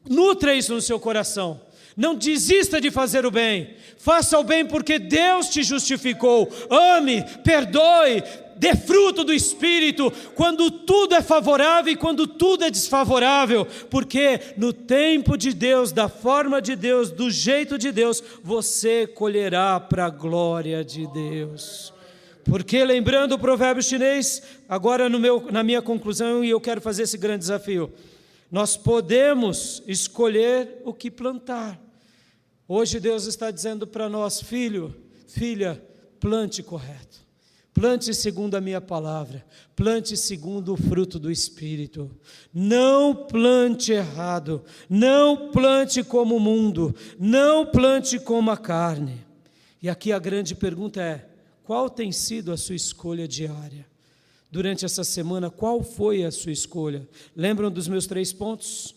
nutra isso no seu coração. Não desista de fazer o bem. Faça o bem porque Deus te justificou. Ame, perdoe, dê fruto do Espírito, quando tudo é favorável e quando tudo é desfavorável. Porque no tempo de Deus, da forma de Deus, do jeito de Deus, você colherá para a glória de Deus. Porque, lembrando o provérbio chinês, agora na minha conclusão, e eu quero fazer esse grande desafio, nós podemos escolher o que plantar. Hoje Deus está dizendo para nós, filho, filha, plante correto, plante segundo a minha palavra, plante segundo o fruto do Espírito, não plante errado, não plante como o mundo, não plante como a carne. E aqui a grande pergunta é, qual tem sido a sua escolha diária? Durante essa semana, qual foi a sua escolha? Lembram dos meus 3 pontos?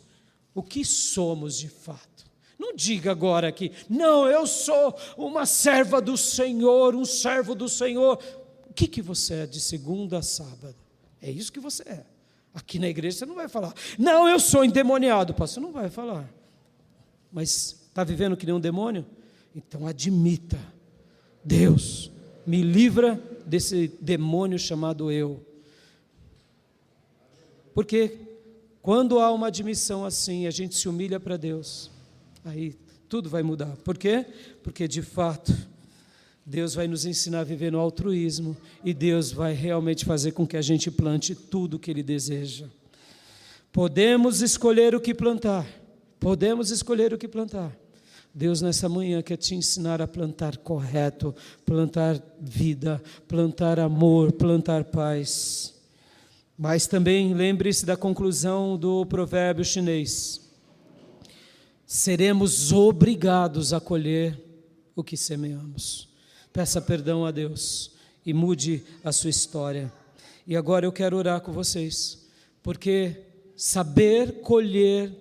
O que somos de fato? Não diga agora aqui, não, eu sou uma serva do Senhor, um servo do Senhor. O que você é de segunda a sábado? É isso que você é. Aqui na igreja você não vai falar, não, eu sou endemoniado, pastor, não vai falar. Mas está vivendo que nem um demônio? Então admita, Deus, me livra desse demônio chamado eu. Porque quando há uma admissão assim, a gente se humilha para Deus, aí tudo vai mudar. Por quê? Porque de fato, Deus vai nos ensinar a viver no altruísmo, e Deus vai realmente fazer com que a gente plante tudo o que Ele deseja. Podemos escolher o que plantar, Podemos escolher o que plantar. Deus nessa manhã quer te ensinar a plantar correto, plantar vida, plantar amor, plantar paz. Mas também lembre-se da conclusão do provérbio chinês. Seremos obrigados a colher o que semeamos. Peça perdão a Deus e mude a sua história. E agora eu quero orar com vocês, porque saber colher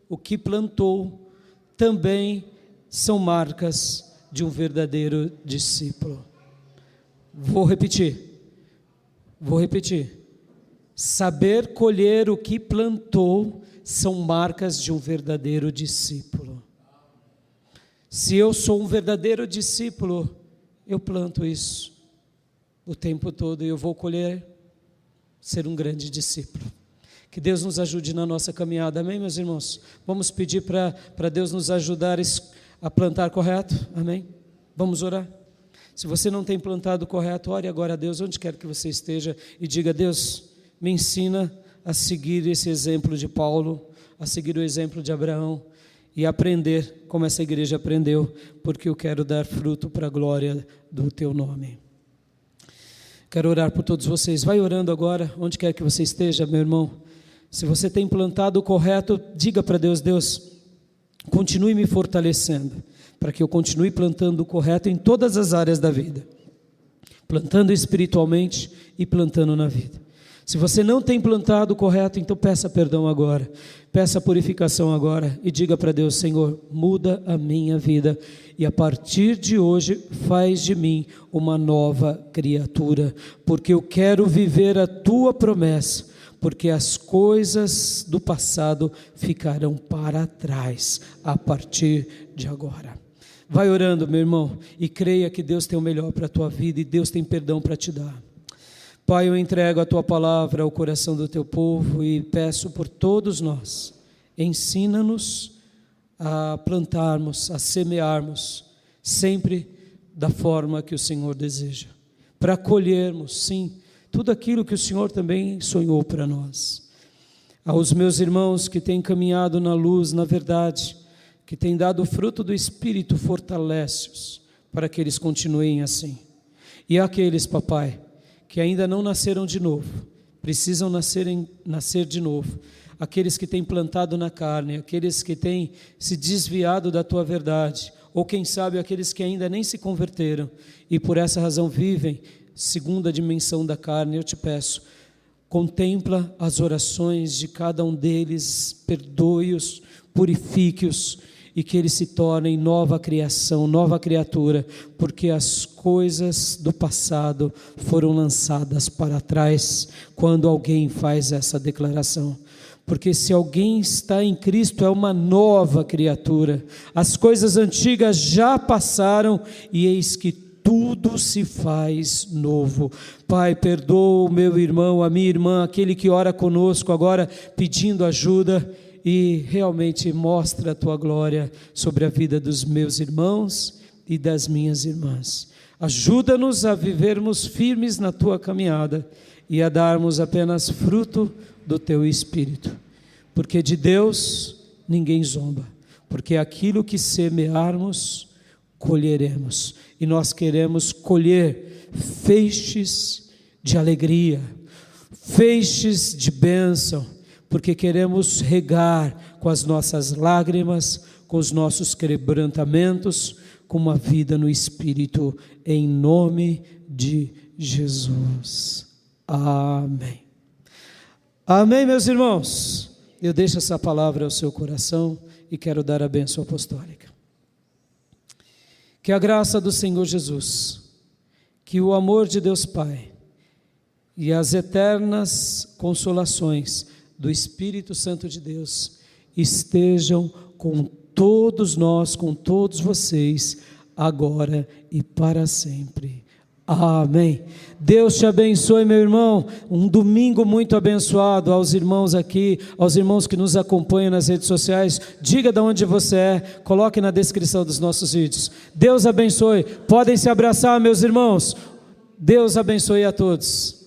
o que plantou também são marcas de um verdadeiro discípulo. Vou repetir. Saber colher o que plantou são marcas de um verdadeiro discípulo. Se eu sou um verdadeiro discípulo, eu planto isso o tempo todo e eu vou colher, ser um grande discípulo. Que Deus nos ajude na nossa caminhada, amém, meus irmãos? Vamos pedir para Deus nos ajudar a plantar correto, amém? Vamos orar? Se você não tem plantado correto, ore agora a Deus, onde quer que você esteja, e diga: Deus, me ensina a seguir esse exemplo de Paulo, a seguir o exemplo de Abraão, e aprender como essa igreja aprendeu, porque eu quero dar fruto para a glória do teu nome. Quero orar por todos vocês. Vai orando agora, onde quer que você esteja, meu irmão. Se você tem plantado o correto, diga para Deus: Deus, continue me fortalecendo, para que eu continue plantando o correto em todas as áreas da vida, plantando espiritualmente e plantando na vida. Se você não tem plantado o correto, então peça perdão agora, peça purificação agora e diga para Deus: Senhor, muda a minha vida e a partir de hoje faz de mim uma nova criatura, porque eu quero viver a tua promessa, porque as coisas do passado ficarão para trás a partir de agora. Vai orando, meu irmão, e creia que Deus tem o melhor para a tua vida e Deus tem perdão para te dar. Pai, eu entrego a tua palavra ao coração do teu povo e peço por todos nós, ensina-nos a plantarmos, a semearmos, sempre da forma que o Senhor deseja, para colhermos, sim, tudo aquilo que o Senhor também sonhou para nós. Aos meus irmãos que têm caminhado na luz, na verdade, que têm dado o fruto do Espírito, fortalece-os, para que eles continuem assim. E aqueles, papai, que ainda não nasceram de novo, precisam nascer de novo, aqueles que têm plantado na carne, aqueles que têm se desviado da tua verdade, ou quem sabe aqueles que ainda nem se converteram, e por essa razão vivem segundo a dimensão da carne, eu te peço, contempla as orações de cada um deles, perdoe-os, purifique-os, e que eles se tornem nova criação, nova criatura, porque as coisas do passado foram lançadas para trás, quando alguém faz essa declaração. Porque se alguém está em Cristo, é uma nova criatura, as coisas antigas já passaram, e eis que tudo se faz novo. Pai, perdoa o meu irmão, a minha irmã, aquele que ora conosco agora, pedindo ajuda, e realmente mostra a tua glória sobre a vida dos meus irmãos e das minhas irmãs. Ajuda-nos a vivermos firmes na tua caminhada e a darmos apenas fruto do teu Espírito, porque de Deus ninguém zomba, porque aquilo que semearmos, colheremos, e nós queremos colher feixes de alegria, feixes de bênção, porque queremos regar com as nossas lágrimas, com os nossos quebrantamentos, com uma vida no Espírito, em nome de Jesus. Amém. Amém, meus irmãos. Eu deixo essa palavra ao seu coração e quero dar a bênção apostólica. Que a graça do Senhor Jesus, que o amor de Deus Pai e as eternas consolações do Espírito Santo de Deus estejam com todos nós, com todos vocês, agora e para sempre. Amém. Deus te abençoe, meu irmão. Um domingo muito abençoado aos irmãos aqui, aos irmãos que nos acompanham nas redes sociais. Diga de onde você é, coloque na descrição dos nossos vídeos. Deus abençoe. Podem se abraçar, meus irmãos. Deus abençoe a todos.